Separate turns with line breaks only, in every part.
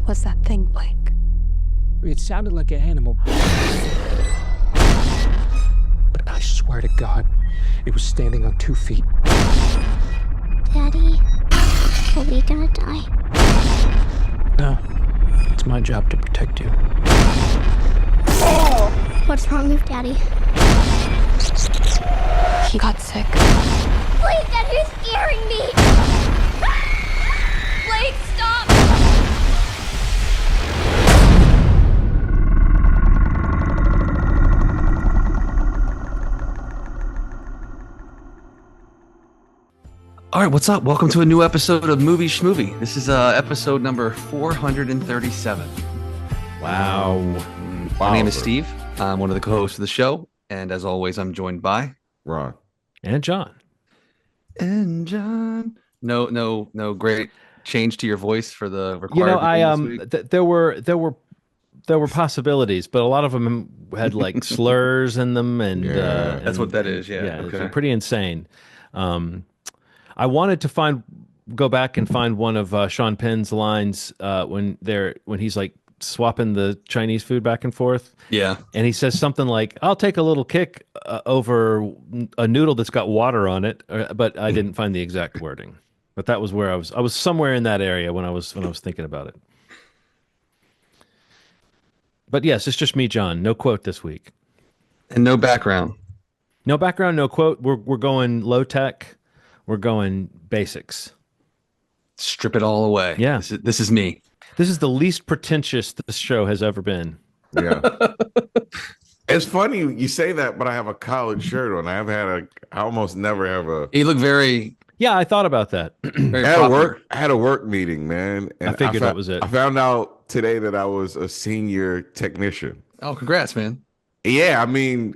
was that thing, Blake?
It sounded like an animal. But I swear to God, it was standing on 2 feet.
Daddy, are we gonna die?
No, it's my job to protect you.
What's wrong with Daddy?
He got sick.
Blake, Daddy's scaring me! Blake, stop!
All right, what's up? Welcome to a new episode of Movie Schmovie. This is episode number 437.
Wow.
My name is Steve. I'm one of the co-hosts of the show, and as always, I'm joined by
Ron.
And John.
And John. No great change to your voice for the required.
There were possibilities, but a lot of them had like slurs in them, and
that's what that is. Yeah,
okay. It's pretty insane. I wanted to go back and find one of Sean Penn's lines when he's like swapping the Chinese food back and forth.
Yeah, and
he says something like, "I'll take a little kick over a noodle that's got water on it," but I didn't find the exact wording. But that was where I was. I was somewhere in that area when I was thinking about it. But yes, it's just me, John. No quote this week,
and no background.
No background, no quote. We're going low tech. We're going basics.
Strip it all away.
Yeah.
This is me.
This is the least pretentious this show has ever been.
Yeah. It's funny you say that, but I have a collared shirt on. I almost never have a.
You look very.
Yeah, I thought about that.
I had a work meeting, man.
And I figured that was it.
I found out today that I was a senior technician.
Oh, congrats, man.
Yeah, I mean,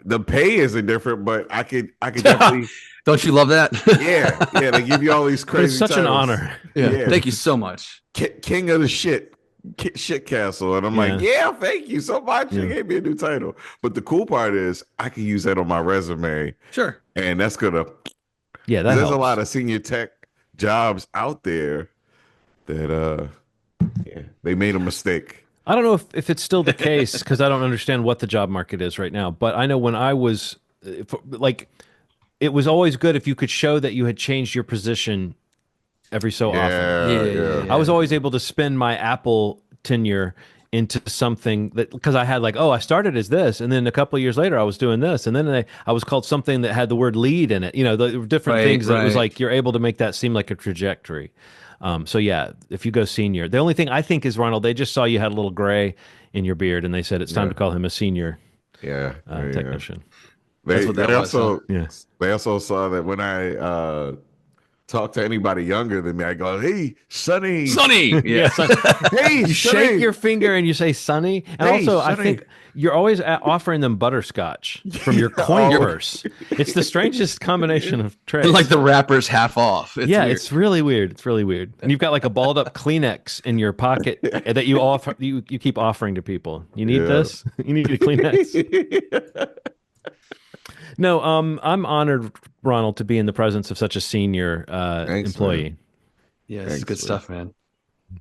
the pay isn't different, but I could definitely.
Don't you love that?
Yeah. They give you all these crazy.
It's such
titles.
an honor.
Yeah. Thank you so much.
King of the shit castle, and I'm like, thank you so much. You gave me a new title. But the cool part is, I can use that on my resume.
Sure.
And that's gonna.
Yeah,
there's a lot of senior tech jobs out there that they made a mistake.
I don't know if it's still the case because I don't understand what the job market is right now. But I know when I was it was always good if you could show that you had changed your position every so often.
Yeah.
I was always able to spin my Apple tenure into something that, because I had I started as this, and then a couple of years later I was doing this, and then I was called something that had the word lead in it. The different things that it was like you're able to make that seem like a trajectory. So yeah, if you go senior, the only thing I think is, Ronald, they just saw you had a little gray in your beard, and they said it's time to call him a senior technician.
They also saw that when I talk to anybody younger than me, I go, "Hey, Sonny."
Yeah.
Hey,
you shake your finger and you say Sonny. And
hey,
also,
Sonny.
I think you're always offering them butterscotch from your coin purse. It's the strangest combination of traits.
Like the wrapper's half off. It's weird.
It's really weird. It's really weird. And you've got like a balled up Kleenex in your pocket that you keep offering to people. You need this? You need a Kleenex? No, I'm honored, Ronald, to be in the presence of such a senior employee.
Man.
Yeah, it's good stuff, man.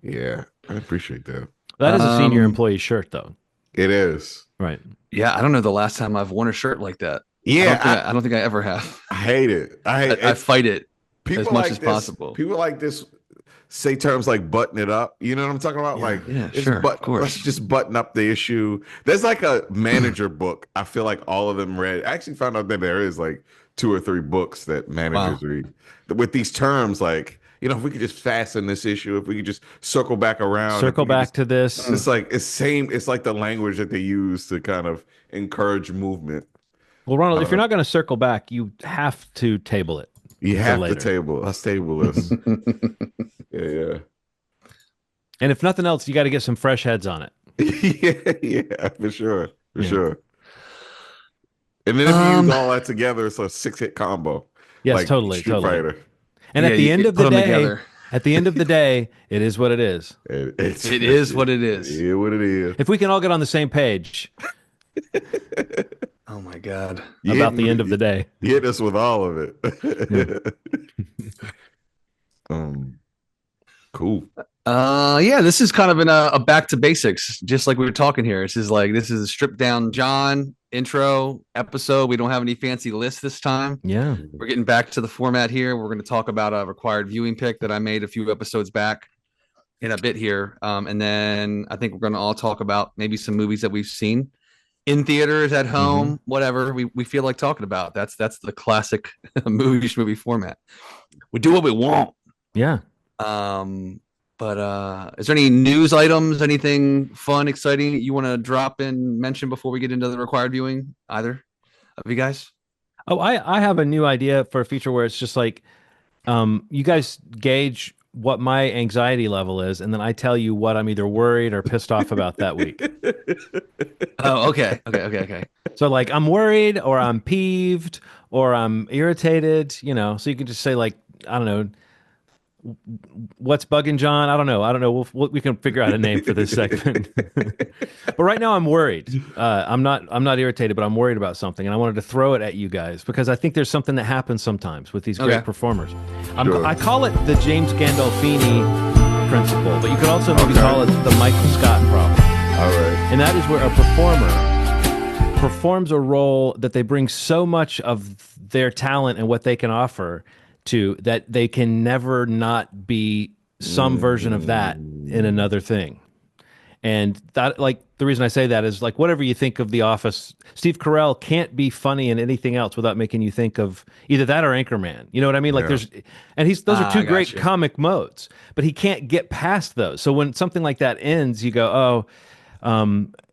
Yeah, I appreciate that.
That is a senior employee shirt, though.
It is.
Right.
Yeah, I don't know the last time I've worn a shirt like that.
Yeah,
I don't think I ever have.
I hate it.
I fight it
people
as much
like
as
this,
possible.
People like this say terms like button it up. You know what I'm talking about?
Of course.
Let's just button up the issue. There's like a manager book. I feel like all of them read. I actually found out that there is like 2 or 3 books that managers read with these terms like, if we could just fasten this issue, if we could just circle back around.
Circle back to this.
It's like it's like the language that they use to kind of encourage movement.
Well, Ronald, if you're not going to circle back, you have to table it.
You have to table. Let's table this. Yeah.
And if nothing else, you got to get some fresh heads on it.
yeah, for sure. And then if you use all that together, it's a 6-hit combo.
Yes,
like
totally.
Street Fighter.
And at the end of the day, it is what it is.
It is what it is.
Yeah, what it is.
If we can all get on the same page.
Oh my God.
About the end of the day.
You hit us with all of it. Cool.
Yeah, this is kind of a back to basics, just like we were talking here. This is a stripped down John intro episode. We don't have any fancy lists this time.
Yeah.
We're getting back to the format here. We're going to talk about a required viewing pick that I made a few episodes back in a bit here. And then I think we're going to all talk about maybe some movies that we've seen in theaters, at home, whatever we feel like talking about. That's the classic movie format. We do what we want.
Yeah.
But is there any news items, anything fun, exciting you want to drop in, mention before we get into the required viewing? Either of you guys?
Oh, I have a new idea for a feature where it's just like, you guys gauge what my anxiety level is, and then I tell you what I'm either worried or pissed off about that week.
Oh, okay.
So like I'm worried or I'm peeved or I'm irritated, so you can just say like, I don't know, what's bugging John? I don't know. We can figure out a name for this segment. But right now I'm worried. I'm not irritated, but I'm worried about something, and I wanted to throw it at you guys because I think there's something that happens sometimes with these great performers.
Sure.
I call it the James Gandolfini principle, but you could also maybe call it the Michael Scott problem.
All right.
And that is where a performer performs a role that they bring so much of their talent and what they can offer to that they can never not be some version of that in another thing. And that, like, the reason I say that is like, whatever you think of The Office, Steve Carell can't be funny in anything else without making you think of either that or Anchorman. You know what I mean? Like those are two great comic modes, but he can't get past those. So when something like that ends, you go,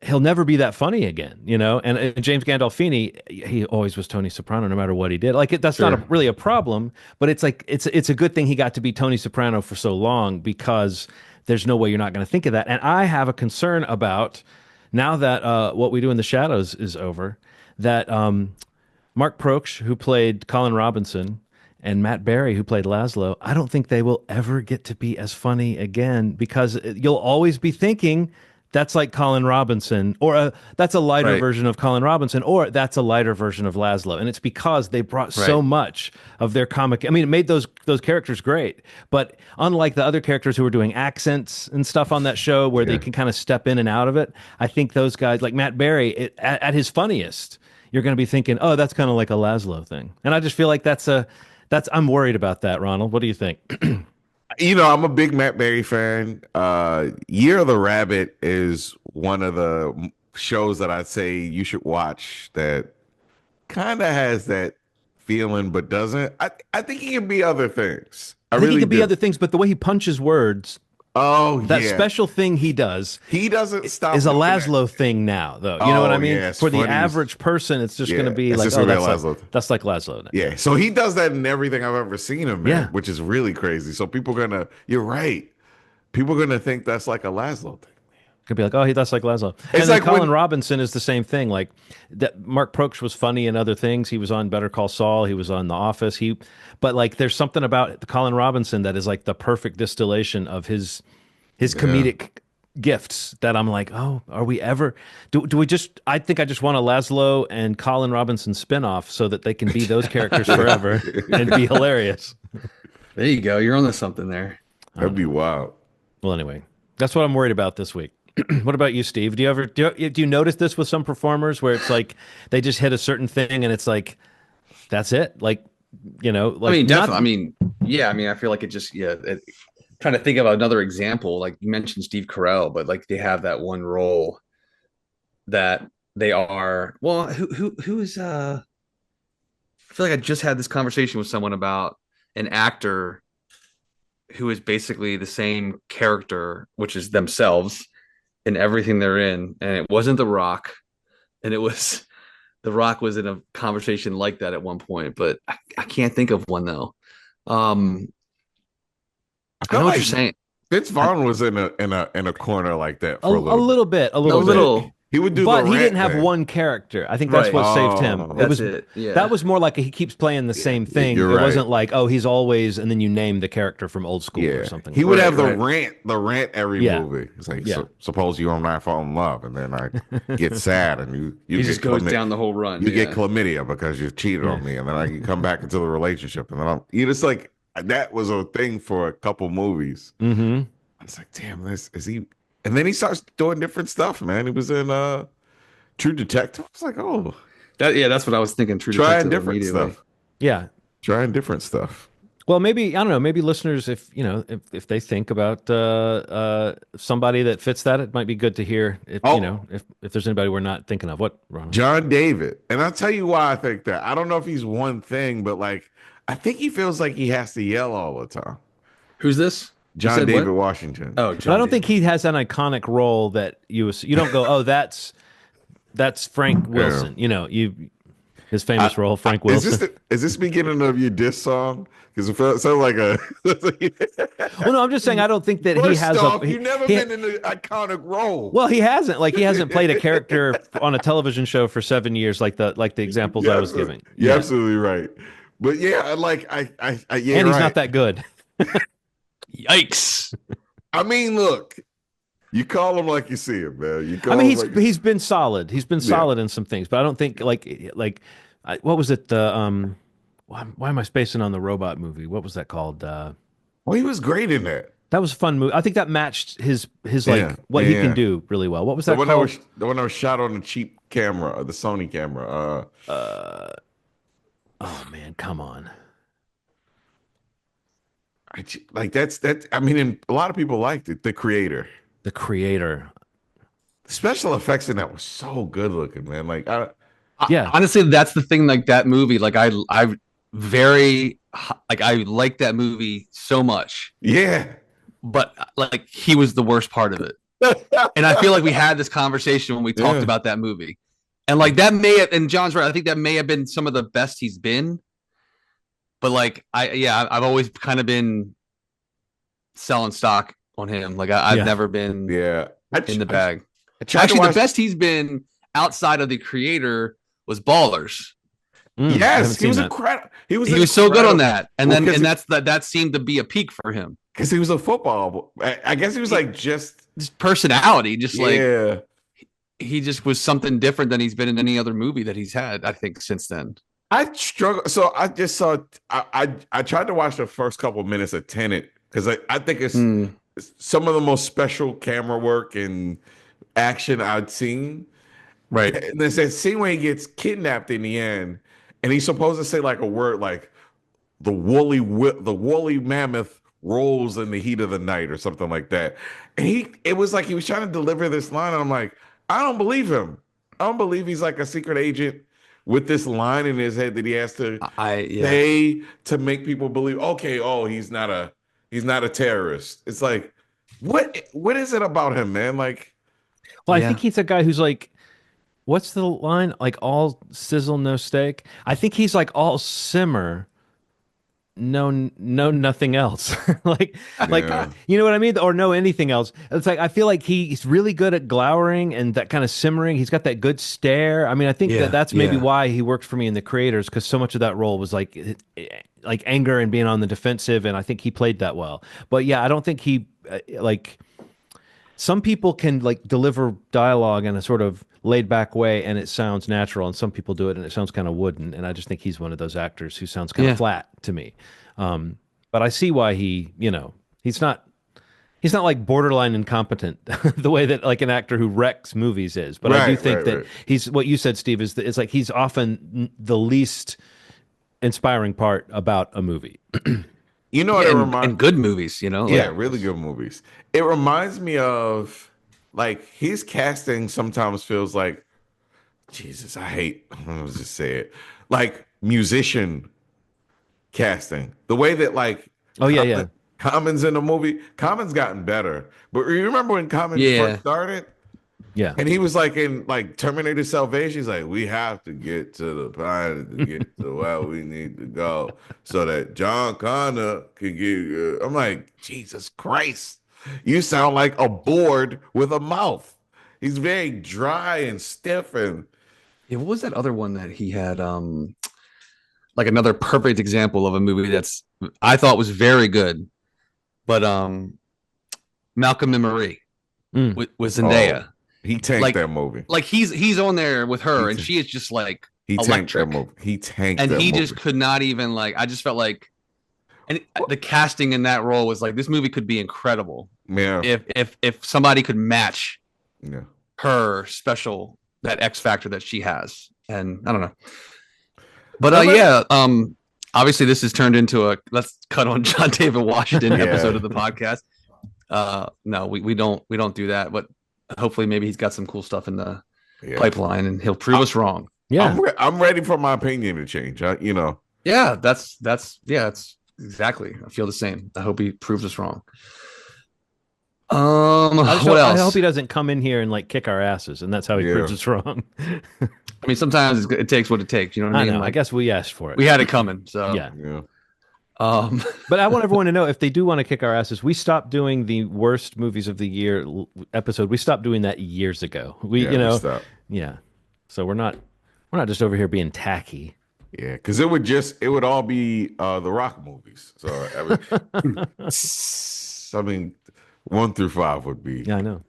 he'll never be that funny again, And James Gandolfini, he always was Tony Soprano, no matter what he did. Like that's not really a problem, but it's like it's a good thing he got to be Tony Soprano for so long because there's no way you're not going to think of that. And I have a concern about now that What We Do in the Shadows is over, that Mark Proksch, who played Colin Robinson, and Matt Berry, who played Laszlo, I don't think they will ever get to be as funny again because you'll always be thinking that's like Colin Robinson, or that's a lighter version of Colin Robinson, or that's a lighter version of Laszlo. And it's because they brought so much of their comic. I mean, it made those characters great. But unlike the other characters who were doing accents and stuff on that show where they can kind of step in and out of it, I think those guys, like Matt Berry, at his funniest, you're going to be thinking, oh, that's kind of like a Laszlo thing. And I just feel like I'm worried about that, Ronald. What do you think?
I'm a big Matt Berry fan. Year of the Rabbit is one of the shows that I'd say you should watch that kind of has that feeling, but doesn't. I think he can be other things.
I think he can be other things, but the way he punches words.
Oh,
that special thing he does.
He doesn't stop.
Is a Laszlo thing now, though. You know what I mean?
Yeah,
for the average person, it's just going to be like, that's like Laszlo. Now.
Yeah. So he does that in everything I've ever seen him in, which is really crazy. So you're right. People are gonna think that's like a Laszlo thing.
Could be like, oh, that's like Laszlo. And then Colin Robinson is the same thing. Like that, Mark Proksch was funny in other things. He was on Better Call Saul. He was on The Office. But like, there's something about Colin Robinson that is like the perfect distillation of his comedic gifts that I'm like, oh, are we ever? Do we just? I think I just want a Laszlo and Colin Robinson spinoff so that they can be those characters forever and be hilarious.
There you go. You're onto something there.
That'd be wild.
Well, anyway, that's what I'm worried about this week. What about you, Steve? Do you notice this with some performers where it's like they just hit a certain thing and it's like that's it? Like, like, I
mean, definitely. I feel like it just trying to think of another example. Like you mentioned Steve Carell, but like they have that one role that they are. Well, who is? I feel like I just had this conversation with someone about an actor who is basically the same character, which is themselves in everything they're in, and it wasn't The Rock, and it was The Rock was in a conversation like that at one point, but I can't think of one though. I know what you're saying.
Vince Vaughn was in a corner like that for
a little bit.
He would do,
but he didn't have one character. I think that's what saved him. That was more like he keeps playing the same thing. It wasn't like, oh, he's always, and then you name the character from Old School or something.
He would have the rant every movie. It's like, suppose you and I fall in love, and then I get sad, and
he just goes down the whole run.
You get chlamydia because you cheated on me, and then I can come back into the relationship, and then you just like. that was a thing for a couple movies.
Mm-hmm.
I was like, damn, this is he. And then he starts doing different stuff, man. He was in True Detective. I was like, oh,
that's what I was thinking. True
trying
Detective
different
immediately.
stuff.
Yeah.
Trying different stuff.
Well, maybe I don't know. Maybe listeners, if they think about somebody that fits that, it might be good to hear. If if there's anybody we're not thinking of. What, Ron?
John David, and I'll tell you why I think that. I don't know if he's one thing, but like I think he feels like he has to yell all the time.
Who's this?
John David Washington.
Oh,
but I don't think he has an iconic role that you don't go, oh, that's Frank Wilson.
Yeah.
His famous role, Frank Wilson.
Is this beginning of your diss song? Because it sounds like a.
Well, no, I'm just saying I don't think that he has.
You've never been in an iconic role.
Well, he hasn't. Like he hasn't played a character on a television show for 7 years, like the examples I was giving.
You're absolutely right. But yeah, and he's
not that good.
Yikes!
I mean, look. You call him like you see him, man.
He's been solid. He's been solid in some things, but I don't think like what was it? Why am I spacing on the robot movie? What was that called?
Well, he was great in that.
That was a fun movie. I think that matched his like what he can do really well. What was that called?
The one that was shot on a cheap camera, the Sony camera.
Oh man, come on.
I mean, a lot of people liked it. The Creator.
The
special effects in that was so good looking, man. Like,
honestly, that's the thing. Like that movie, like I like that movie so much.
Yeah,
but like he was the worst part of it, and I feel like we had this conversation when we talked about that movie, and like that may have, and John's right. I think that may have been some of the best he's been. But like I've always kind of been selling stock on him. Like I've never been in the bag. Actually, the best he's been outside of The Creator was Ballers.
Yes, he was incredible. He was
so good on that, and that seemed to be a peak for him
because he was a football. I guess he was like just
his personality, like he just was something different than he's been in any other movie that he's had. I think since then.
I struggle. So I just saw. I tried to watch the first couple of minutes of Tenet because I think it's some of the most special camera work and action I'd seen.
Right.
And there's that scene where he gets kidnapped in the end, and he's supposed to say like a word like the woolly mammoth rolls in the heat of the night or something like that. And it was like he was trying to deliver this line, and I'm like, I don't believe him. I don't believe he's like a secret agent with this line in his head that he has to say to make people believe. Okay, he's not a terrorist. It's like, what is it about him, man? Like,
well, I think he's a guy who's like, what's the line? Like all sizzle, no steak. I think he's like all simmer, no nothing else. like you know what I mean? Or no anything else. It's like I feel like he's really good at glowering and that kind of simmering. He's got that good stare. I mean, I think that's maybe why he worked for me in The Creators, because so much of that role was like anger and being on the defensive, and I think he played that well. But yeah, I don't think he like some people can like deliver dialogue in a sort of laid back way and it sounds natural, and some people do it and it sounds kind of wooden, and I just think he's one of those actors who sounds kind of flat to me. But I see why he's not like borderline incompetent the way that like an actor who wrecks movies is. But I do think that he's what you said, Steve, is that it's like he's often the least inspiring part about a movie.
You know what it reminds me?
And good movies,
really good movies. It reminds me of like his casting sometimes feels like, Jesus, I'm gonna just say it, like musician casting. The way that like Common's in the movie. Common's gotten better, but you remember when Common first started?
Yeah,
and he was like in like Terminator Salvation. He's like, we have to get to the planet to get to where we need to go, so that John Connor can get. I'm like, Jesus Christ, you sound like a board with a mouth. He's very dry and stiff. And
what was that other one that he had? Like another perfect example of a movie that's I thought was very good, but Malcolm and Marie with Zendaya.
He tanked that movie.
Like he's on there with her, and she is just like
he
electric.
tanked that movie. He tanked,
and
that
he
movie.
Just could not even like. I just felt like And the casting in that role was like, this movie could be incredible
Yeah.
if somebody could match
Yeah.
her that X factor that she has. And I don't know. But obviously this has turned into a let's cut on John David Washington episode of the podcast. No, we don't do that, but hopefully maybe he's got some cool stuff in the pipeline and he'll prove us wrong.
Yeah.
I'm ready for my opinion to change.
Yeah, that's exactly. I feel the same. I hope he proves us wrong. What else?
I hope he doesn't come in here and like kick our asses, and that's how he proves us wrong.
I mean, sometimes it takes what it takes. You know what I mean?
Know, I guess we asked for it.
We had it coming. So
yeah.
But
I want everyone to know, if they do want to kick our asses, we stopped doing the worst movies of the year episode. We stopped doing that years ago. We So we're not just over here being tacky.
Yeah, because it would all be the Rock movies. So I mean 1 through 5 would be.
Yeah, I know.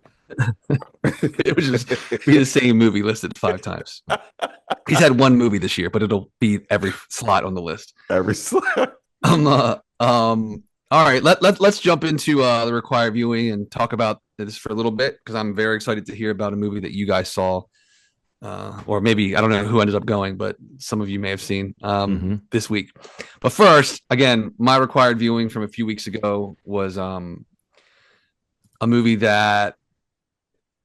It would just be the same movie listed 5 times. He's had one movie this year, but it'll be every slot on the list.
Every slot.
All right, let's jump into the required viewing and talk about this for a little bit, because I'm very excited to hear about a movie that you guys saw. Or maybe I don't know who ended up going, but some of you may have seen this week. But first, again, my required viewing from a few weeks ago was a movie that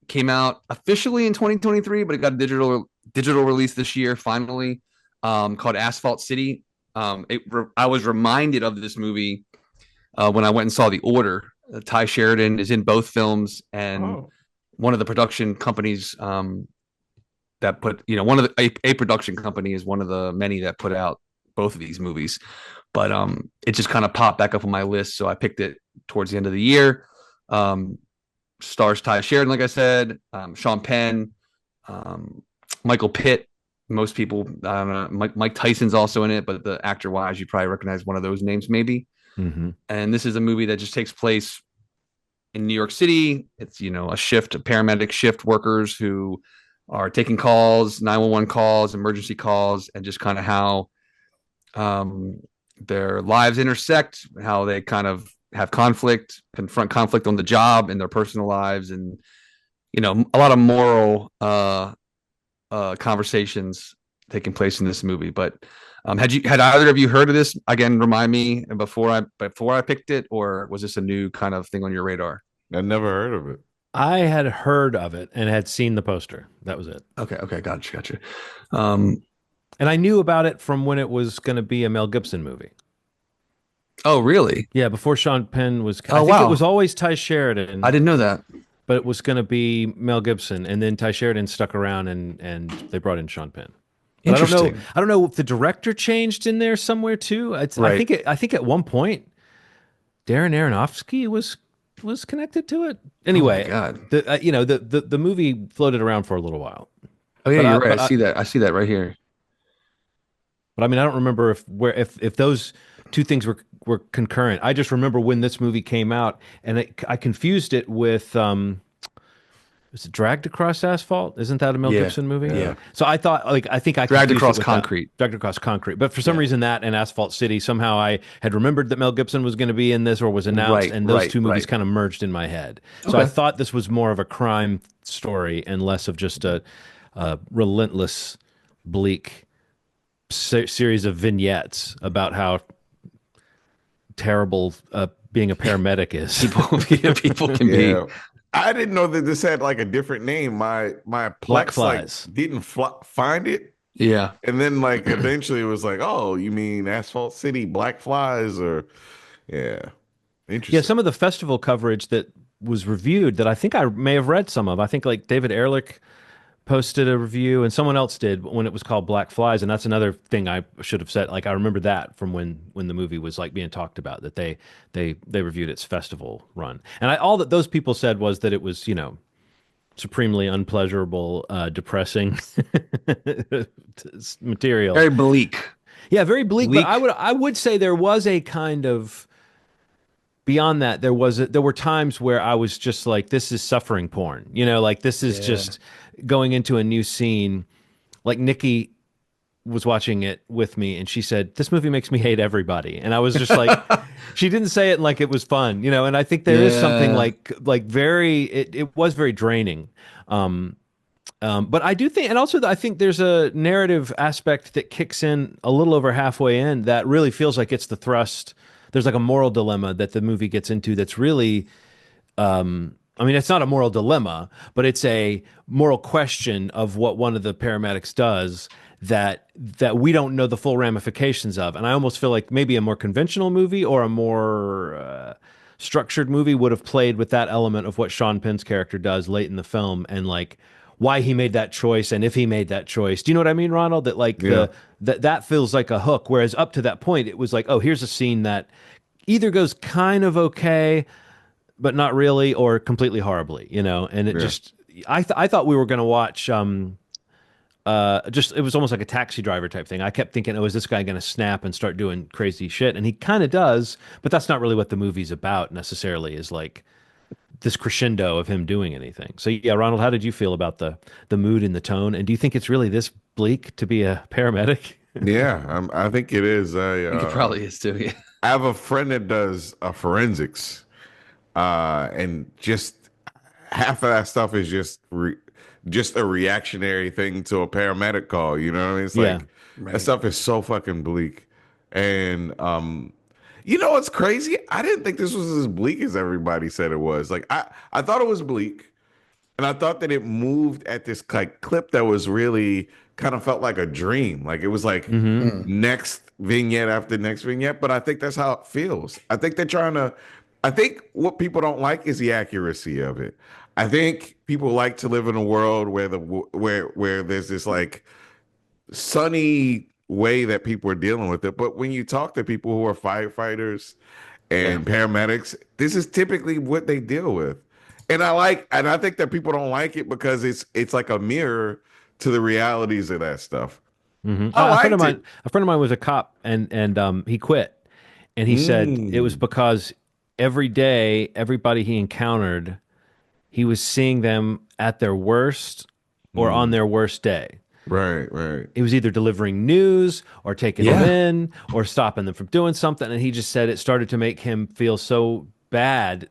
came out officially in 2023, but it got a digital release this year finally, called Asphalt City. I was reminded of this movie when I went and saw The Order. Ty Sheridan is in both films, and one of the production companies that put, one of the a production company is one of the many that put out both of these movies. But it just kind of popped back up on my list, so I picked it towards the end of the year. Stars Ty Sheridan, like I said, Sean Penn, Michael Pitt. Most people, I don't know, Mike Tyson's also in it, but the actor wise, you probably recognize one of those names maybe. And this is a movie that just takes place in New York City. It's, a paramedic shift workers who are taking calls, 911 calls, emergency calls, and just kind of how their lives intersect, how they kind of have confront conflict on the job in their personal lives, and a lot of moral conversations taking place in this movie. But had either of you heard of this? Again, remind me before I picked it, or was this a new kind of thing on your radar?
I never heard of it.
I had heard of it and had seen the poster. That was it.
Okay, gotcha.
And I knew about it from when it was going to be a Mel Gibson movie.
Oh, really?
Yeah, before Sean Penn was.
Oh,
I think it was always Ty Sheridan.
I didn't know that.
But it was going to be Mel Gibson, and then Ty Sheridan stuck around, and they brought in Sean Penn. But
Interesting.
I don't know if the director changed in there somewhere too.
Right.
I think at one point, Darren Aronofsky was connected to it. Anyway,
oh my God.
The movie floated around for a little while.
Oh yeah, you're right. I see that right here.
But I mean, I don't remember if those two things were concurrent. I just remember when this movie came out, and I confused it with was it Dragged Across Asphalt? Isn't that a Mel Gibson movie?
Yeah.
So I thought, I think I
Dragged
confused
Across
it with
Concrete.
Dragged Across Concrete. But for some reason, that and Asphalt City, somehow I had remembered that Mel Gibson was going to be in this or was announced, and those two movies kind of merged in my head. So I thought this was more of a crime story and less of just a relentless, bleak series of vignettes about how terrible being a paramedic is.
People can be.
I didn't know that this had like a different name. My
Black
Plex
Flies.
didn't find it.
Yeah.
And then like eventually it was like, oh, you mean Asphalt City, Black Flies, or interesting.
Yeah, some of the festival coverage that was reviewed that I think I may have read some of. I think like David Ehrlich posted a review, and someone else did when it was called Black Flies, and that's another thing I should have said. Like I remember that from when the movie was like being talked about, that they reviewed its festival run, and all that those people said was that it was supremely unpleasurable, depressing material,
Very bleak.
Yeah, very bleak. But I would say there was a kind of beyond that. There were times where I was just like, this is suffering porn. Like this is just going into a new scene. Like Nikki was watching it with me, and she said, "This movie makes me hate everybody," and I was just like, she didn't say it like it was fun, you know. And I think there is something like very it was very draining. But I do think, and also I think there's a narrative aspect that kicks in a little over halfway in that really feels like it's the thrust. There's like a moral dilemma that the movie gets into that's really, I mean, it's not a moral dilemma, but it's a moral question of what one of the paramedics does that we don't know the full ramifications of. And I almost feel like maybe a more conventional movie or a more structured movie would have played with that element of what Sean Penn's character does late in the film and like why he made that choice and if he made that choice. Do you know what I mean, Ronald? That like that feels like a hook. Whereas up to that point, it was like, oh, here's a scene that either goes kind of okay, but not really, or completely horribly, you know? And it just, I thought we were going to watch, it was almost like a Taxi Driver type thing. I kept thinking, oh, is this guy going to snap and start doing crazy shit? And he kind of does, but that's not really what the movie's about necessarily, is like this crescendo of him doing anything. So yeah, Ronald, how did you feel about the mood and the tone? And do you think it's really this bleak to be a paramedic?
Yeah, I think it is.
I think it probably is too. Yeah.
I have a friend that does forensics, and just half of that stuff is just a reactionary thing to a paramedic call. You know what I mean? It's like that stuff is so fucking bleak. And you know what's crazy? I didn't think this was as bleak as everybody said it was. Like I thought it was bleak, and I thought that it moved at this like clip that was really kind of felt like a dream. Like it was like next vignette after next vignette. But I think that's how it feels. I think they're trying to. I think what people don't like is the accuracy of it. I think people like to live in a world where where there's this like sunny way that people are dealing with it. But when you talk to people who are firefighters and paramedics, this is typically what they deal with. And I think that people don't like it because it's like a mirror to the realities of that stuff.
A friend of mine was a cop and he quit. And he said it was because every day, everybody he encountered, he was seeing them at their worst or on their worst day.
Right.
He was either delivering news or taking them in or stopping them from doing something. And he just said it started to make him feel so bad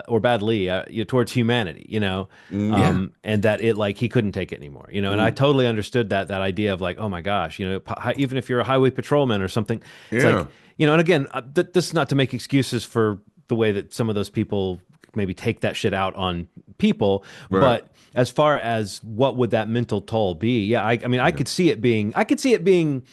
or badly towards humanity, you know, and that it like he couldn't take it anymore, you know. And I totally understood that idea of like, oh my gosh, you know, even if you're a highway patrolman or something, it's like, you know, and again, this is not to make excuses for the way that some of those people maybe take that shit out on people, but as far as what would that mental toll be? I mean, I could see it being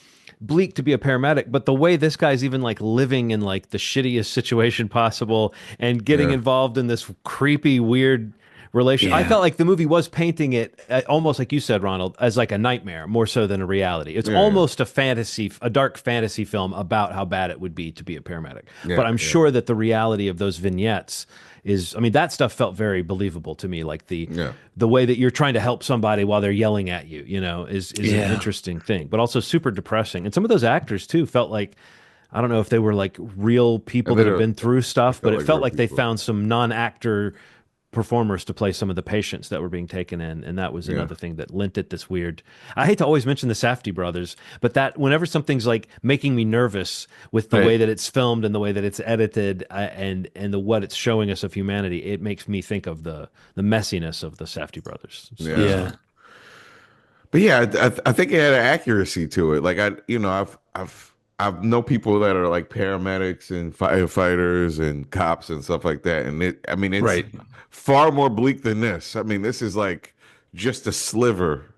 bleak to be a paramedic, but the way this guy's even like living in like the shittiest situation possible and getting involved in this creepy, weird relation. I felt like the movie was painting it almost like you said, Ronald, as like a nightmare more so than a reality. It's almost a dark fantasy film about how bad it would be to be a paramedic. But I'm sure that the reality of those vignettes is, I mean, that stuff felt very believable to me. Like the way that you're trying to help somebody while they're yelling at you, you know, is an interesting thing, but also super depressing. And some of those actors too felt like, I don't know if they were like real people that have been through stuff, but it felt like they found some non-actor performers to play some of the patients that were being taken in, and that was another thing that lent it this weird. I hate to always mention the Safdie brothers, but that whenever something's like making me nervous with the way that it's filmed and the way that it's edited and what it's showing us of humanity, it makes me think of the messiness of the Safdie brothers. So,
but I think it had an accuracy to it. Like I've know people that are like paramedics and firefighters and cops and stuff like that, and it's far more bleak than this. I mean, this is like just a sliver,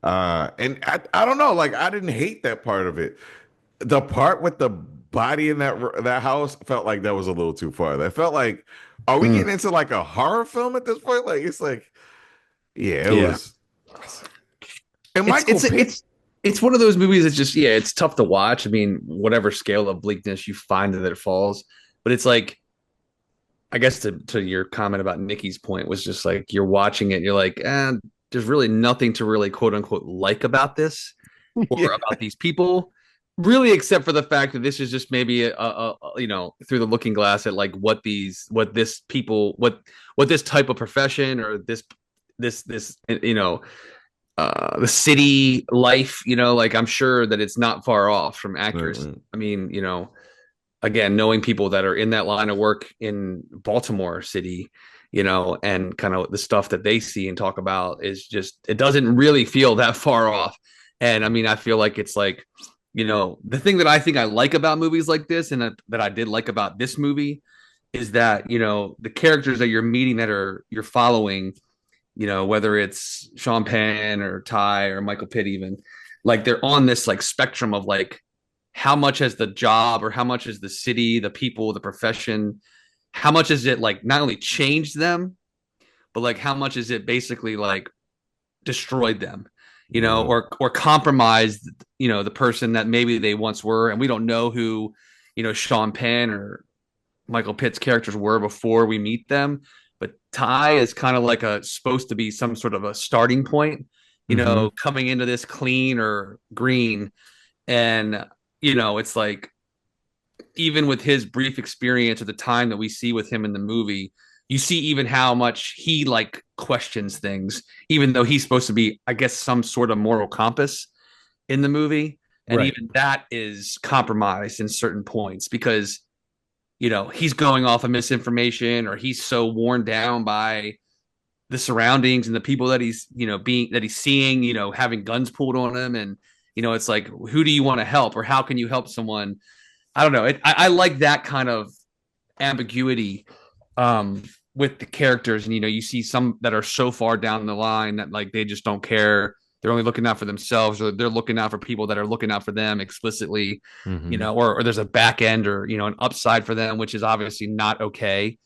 and I don't know. Like I didn't hate that part of it. The part with the body in that house felt like that was a little too far. That felt like, are we getting into like a horror film at this point? Like it's like, it was. And
It's one of those movies that's just, it's tough to watch. I mean, whatever scale of bleakness you find that it falls. But it's like, I guess to your comment about Nikki's point was just like, you're watching it, you're like, there's really nothing to really quote unquote like about this or about these people, really, except for the fact that this is just maybe a you know, through the looking glass at like what this type of profession or this you know, the city life, like I'm sure that it's not far off from accuracy.
Mm-mm.
I mean, again, knowing people that are in that line of work in Baltimore City, and kind of the stuff that they see and talk about is just, it doesn't really feel that far off. And I mean, I feel like it's like, the thing that I think I like about movies like this, and that I did like about this movie, is that, the characters that you're meeting, you're following, whether it's Sean Penn or Ty or Michael Pitt, even, like they're on this like spectrum of like, how much has the job, or how much is the city, the people, the profession, how much is it like not only changed them, but like how much is it basically like destroyed them, or compromised, the person that maybe they once were. And we don't know who, Sean Penn or Michael Pitt's characters were before we meet them. But Ty is kind of like supposed to be some sort of a starting point, coming into this clean or green. And, it's like, even with his brief experience at the time that we see with him in the movie, you see even how much he like questions things, even though he's supposed to be, I guess, some sort of moral compass in the movie. And
Right.
even that is compromised in certain points because, he's going off of misinformation, or he's so worn down by the surroundings and the people that he's, that he's seeing, having guns pulled on him. And, it's like, who do you want to help, or how can you help someone? I don't know. I like that kind of ambiguity with the characters. And, you see some that are so far down the line that like they just don't care. They're only looking out for themselves, or they're looking out for people that are looking out for them explicitly, or there's a back end, or, an upside for them, which is obviously not okay.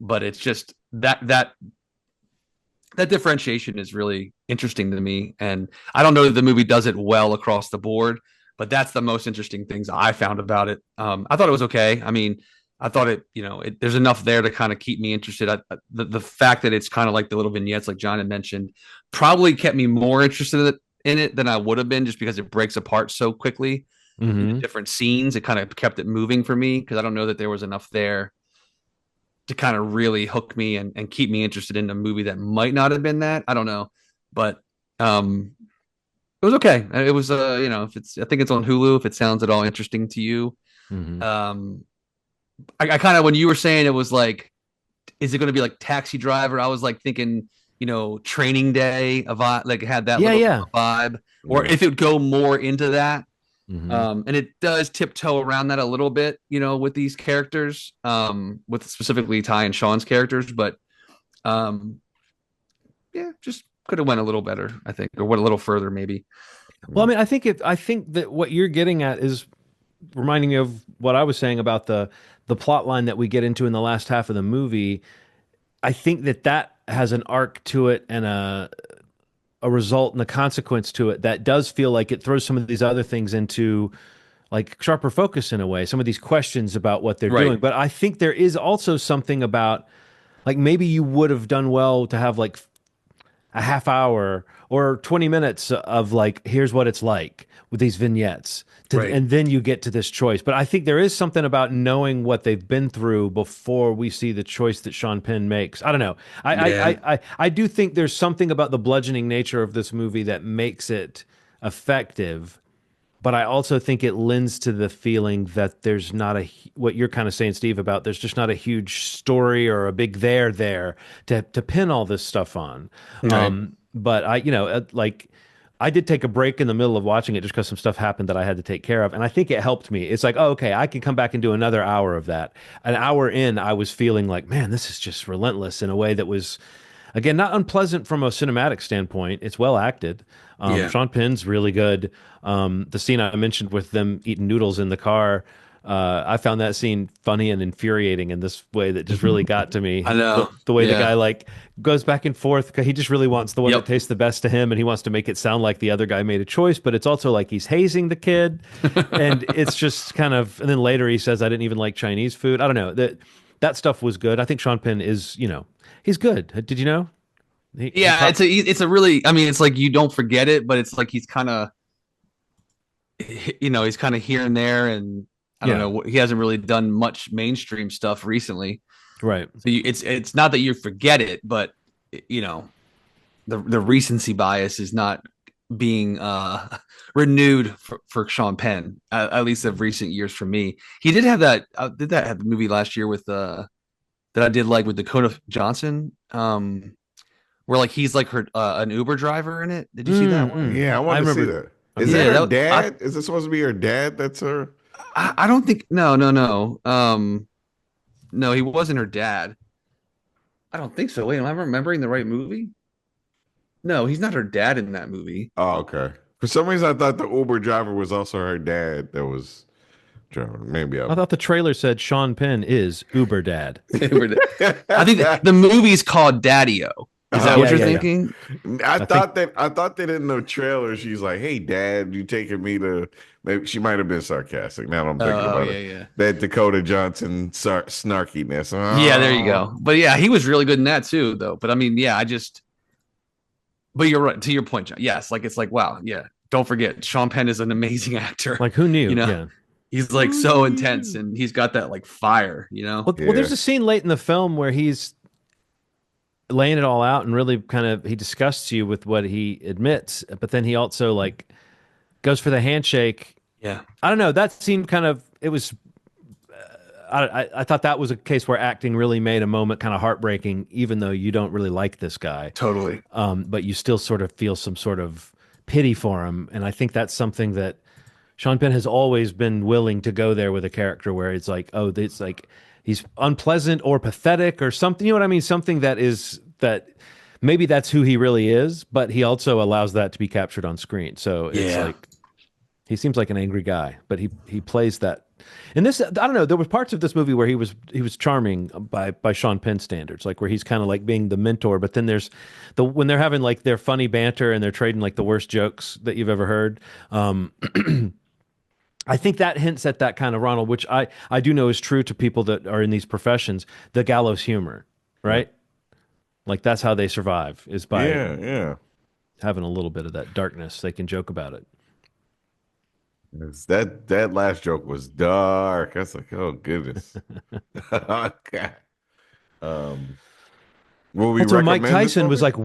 But it's just that differentiation is really interesting to me. And I don't know that the movie does it well across the board, but that's the most interesting things I found about it. I thought it was okay. I mean, I thought there's enough there to kind of keep me interested. The fact that it's kind of like the little vignettes, like John had mentioned, probably kept me more interested in it than I would have been, just because it breaks apart so quickly into different scenes. It kind of kept it moving for me, because I don't know that there was enough there to kind of really hook me and keep me interested in a movie that might not have been that. I don't know, but it was okay. It was I think it's on Hulu, if it sounds at all interesting to you. I kind of, when you were saying it was like, is it going to be like Taxi Driver, I was like thinking, Training Day, a vibe, like it had that little vibe, or if it would go more into that. And it does tiptoe around that a little bit, with these characters, with specifically Ty and Sean's characters, but just could have went a little better, I think, or went a little further maybe.
Well, I mean, I think that what you're getting at is reminding me of what I was saying about the plot line that we get into in the last half of the movie. I think that has an arc to it, and a result and a consequence to it that does feel like it throws some of these other things into like sharper focus in a way, some of these questions about what they're doing. But I think there is also something about, like, maybe you would have done well to have like a half hour or 20 minutes of like, here's what it's like with these vignettes. And then you get to this choice. But I think there is something about knowing what they've been through before we see the choice that Sean Penn makes. I don't know. I do think there's something about the bludgeoning nature of this movie that makes it effective. But I also think it lends to the feeling that there's not what you're kind of saying, Steve, about there's just not a huge story or a big there to pin all this stuff on. Right. But I did take a break in the middle of watching it just because some stuff happened that I had to take care of. And I think it helped me. It's like, oh, okay, I can come back and do another hour of that. An hour in, I was feeling like, man, this is just relentless in a way that was, again, not unpleasant from a cinematic standpoint. It's well acted. Sean Penn's really good. The scene I mentioned with them eating noodles in the car, I found that scene funny and infuriating in this way that just really got to me.
I know.
The way the guy like goes back and forth, because he just really wants the one that tastes the best to him, and he wants to make it sound like the other guy made a choice, but it's also like he's hazing the kid. And it's just kind of, and then later he says, I didn't even like Chinese food. I don't know. That stuff was good. I think Sean Penn is, he's good. Did you know?
It's a really, I mean, it's like you don't forget it, but it's like he's kind of, he's kind of here and there, and I don't know, he hasn't really done much mainstream stuff recently,
right?
So it's not that you forget it, but the recency bias is not being renewed for Sean Penn, at least of recent years for me. He did have that did that have the movie last year with that I did like with Dakota Johnson, where like he's like her an Uber driver in it. Did you see that one?
Yeah, I
I
want to see
remember.
that. Is
Yeah,
that her
that
dad? Is it supposed to be her dad? That's her.
I don't think no. No, he wasn't her dad. I don't think so. Wait, am I remembering the right movie? No, he's not her dad in that movie.
Oh, okay. For some reason, I thought the Uber driver was also her dad. That was driving. Maybe
I thought the trailer said Sean Penn is Uber Dad.
I think the movie's called Daddy-O. Is that what
Yeah,
you're
yeah, yeah.
thinking?
I thought that in the trailer she's like, "Hey, Dad, you taking me to?" Maybe she might have been sarcastic. Now that I'm thinking about it.
Yeah.
That Dakota Johnson snarkiness.
Yeah, there you go. But yeah, he was really good in that too, though. But I mean, yeah, but you're right to your point, John. Yes, like it's like, wow, yeah. Don't forget, Sean Penn is an amazing actor.
Like, who knew?
You know,
Yeah.
he's like so intense, and he's got that like fire. You know,
Well, there's a scene late in the film where he's laying it all out and really kind of he disgusts you with what he admits, but then he also like goes for the handshake.
yeah,
I don't know. That seemed kind of it was. I thought that was a case where acting really made a moment kind of heartbreaking, even though you don't really like this guy.
totally.
But you still sort of feel some sort of pity for him, and I think that's something that Sean Penn has always been willing to go there with a character where it's like, oh, it's like he's unpleasant or pathetic or something. You know what I mean? Something that is that maybe that's who he really is, but he also allows that to be captured on screen. So it's like he seems like an angry guy, but he plays that. And this, I don't know. There were parts of this movie where he was charming by Sean Penn standards, like where he's kind of like being the mentor. But then there's when they're having like their funny banter and they're trading like the worst jokes that you've ever heard. I think that hints at that kind of Ronald, which I do know is true to people that are in these professions, the gallows humor, right? Like that's how they survive is by having a little bit of that darkness. They can joke about it.
That last joke was dark. I was like, oh goodness. Okay. Will we
So Mike
recommend this
Tyson was
movie?
like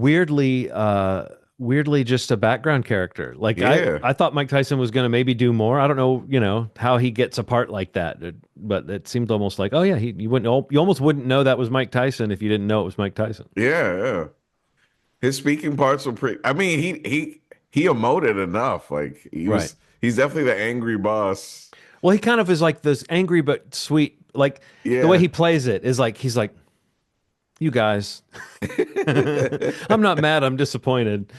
weirdly just a background character. Like I thought Mike Tyson was going to maybe do more. I don't know, how he gets a part like that, but it seemed almost like, oh yeah, you almost wouldn't know that was Mike Tyson if you didn't know it was Mike Tyson.
Yeah. His speaking parts were pretty. I mean, he emoted enough. Like he's definitely the angry boss.
Well, he kind of is like this angry but sweet. Like the way he plays it is like he's like, you guys, I'm not mad. I'm disappointed.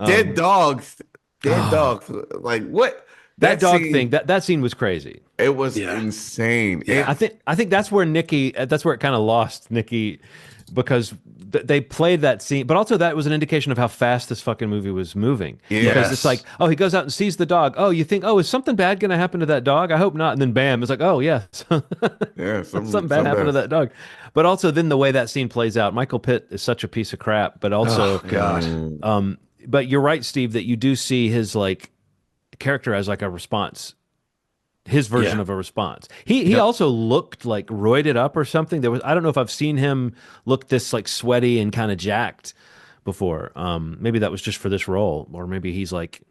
Dead dogs. Like what?
That dog
scene,
thing. That scene was crazy.
It was insane.
I think that's where Nikki. That's where it kind of lost Nikki, because they played that scene, but also that was an indication of how fast this fucking movie was moving. Because it's like, oh, he goes out and sees the dog. Oh, you think, oh, is something bad going to happen to that dog? I hope not. And then bam, it's like, oh yeah, something bad happened to that dog. But also then the way that scene plays out, Michael Pitt is such a piece of crap. But also, but you're right, Steve, that you do see his like character as like a response. His version of a response. He also looked like roided up or something. I don't know if I've seen him look this like sweaty and kind of jacked before. Maybe that was just for this role, or maybe he's like,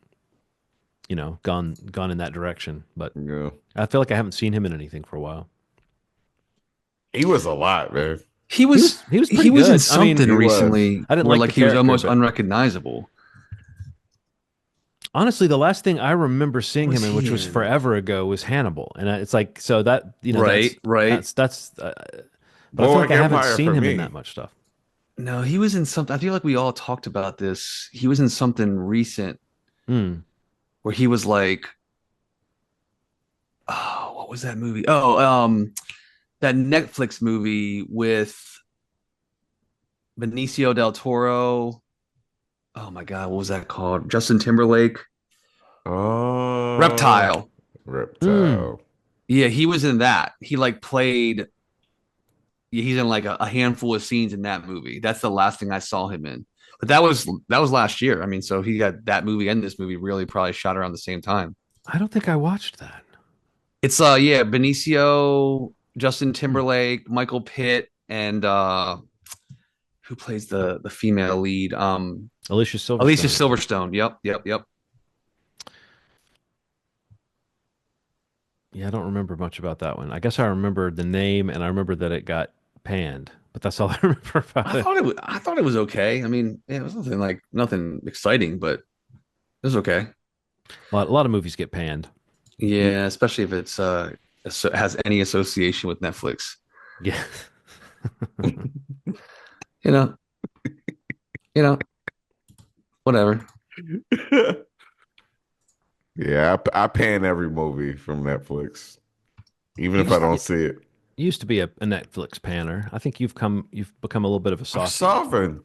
gone in that direction. But I feel like I haven't seen him in anything for a while.
He was a lot, man.
He was
pretty
in
good.
something recently.
I didn't
where,
like
he was almost
but
unrecognizable.
honestly, the last thing I remember seeing him in, which was forever ago, was Hannibal, and it's like so that
right.
That's. But I feel like I haven't seen him in that much stuff.
No, he was in something. I feel like we all talked about this. He was in something recent where he was like, oh, what was that movie? Oh, that Netflix movie with Benicio del Toro. Oh my God, what was that called? Justin Timberlake.
Oh,
Reptile. Yeah, he was in that. He like played. He's in like a handful of scenes in that movie. That's the last thing I saw him in. But that was last year. I mean, so he got that movie and this movie really probably shot around the same time.
I don't think I watched that.
It's Benicio, Justin Timberlake, Michael Pitt, and who plays the female lead?
Alicia Silverstone.
Alicia Silverstone. Yep.
Yeah, I don't remember much about that one. I guess I remember the name and I remember that it got panned, but that's all I remember about it.
I thought it was okay. I mean, yeah, it was nothing exciting, but it was okay.
A lot of movies get panned.
Yeah, especially if it's has any association with Netflix.
Yeah.
You know, you know, whatever.
Yeah, I pan every movie from Netflix, even
You
if I
used,
don't see it.
you used to be a Netflix panner. I think you've become a little bit of a
I'm
soft.
softened.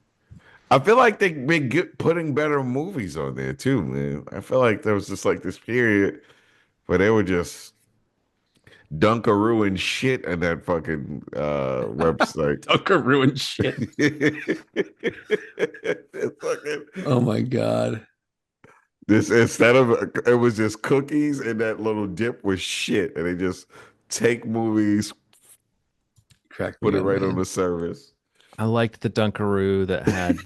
I feel like they've been putting better movies on there too, man. I feel like there was just like this period where they were just Dunkaroo and shit in that fucking website.
Dunkaroo and shit.
It's fucking,
Oh my god.
this instead of it was just cookies and that little dip was shit, and they just take movies,
Crack
put
me
it
up,
right
man.
on the service.
I liked the Dunkaroo that had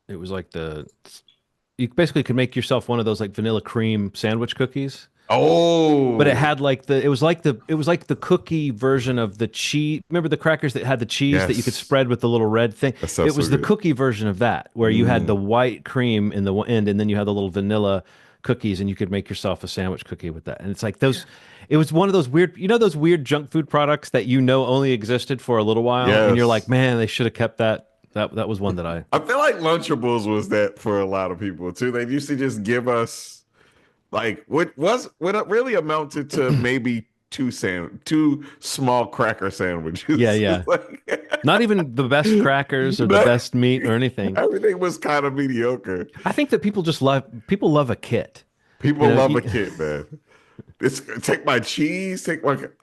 it was like you basically could make yourself one of those like vanilla cream sandwich cookies.
Oh,
But it had like it was like the cookie version of the cheese. Remember the crackers that had the cheese that you could
Yes.
spread with the little red thing?
That sounds
It was
so
the
good.
cookie version of that, where you had the white cream in the end, and then you had the little vanilla cookies, and you could make yourself a sandwich cookie with that. And it's like those. It was one of those weird, those weird junk food products that only existed for a little while, and you're like,
Yes.
man, they should have kept that. That was one that I.
I feel like Lunchables was that for a lot of people too. They used to just give us like what it really amounted to maybe two small cracker sandwiches.
Yeah, yeah.
It's like,
Not even the best crackers or the
Not-
best meat or anything.
everything was kind of mediocre.
I think that people love a kit.
People
You know,
love
you-
a kid, man. Take my cheese,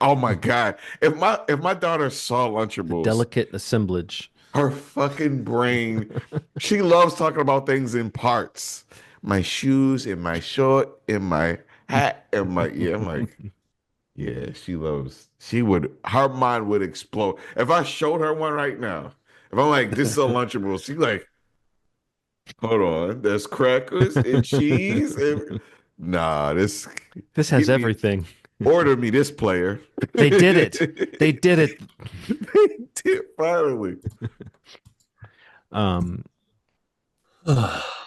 oh my God. If my daughter saw Lunchables,
Delicate assemblage.
her fucking brain, she loves talking about things in parts. My shoes, and my short, and my hat, and I'm like, yeah, her mind would explode. If I showed her one right now, if I'm like, this is a Lunchable, she's like, hold on, there's crackers and cheese. And, nah,
This has
give me-
everything.
order me this player.
They did it. They did it.
They did finally.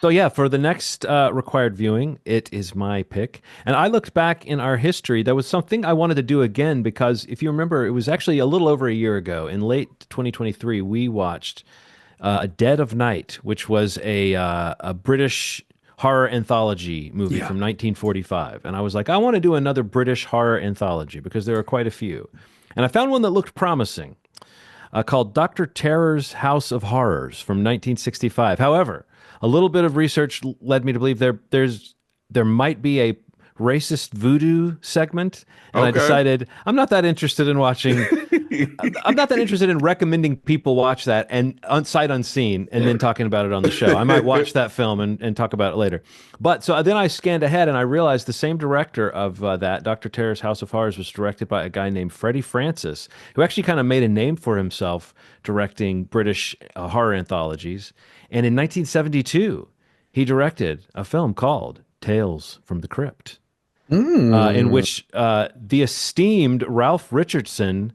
So yeah, for the next required viewing, it is my pick. And I looked back in our history. There was something I wanted to do again because if you remember, it was actually a little over a year ago. In late 2023, we watched A Dead of Night, which was a British horror anthology movie from 1945. And I was like, I want to do another British horror anthology because there are quite a few. And I found one that looked promising. Called Dr. Terror's House of Horrors from 1965. However, a little bit of research led me to believe there might be a racist voodoo segment, and I
Okay.
decided I'm not that interested in watching. I'm not that interested in recommending people watch that and sight unseen and then talking about it on the show. I might watch that film and talk about it later. But so then I scanned ahead and I realized the same director of that, Dr. Terror's House of Horrors, was directed by a guy named Freddie Francis, who actually kind of made a name for himself directing British horror anthologies. And in 1972, he directed a film called Tales from the Crypt, in which the esteemed Ralph Richardson,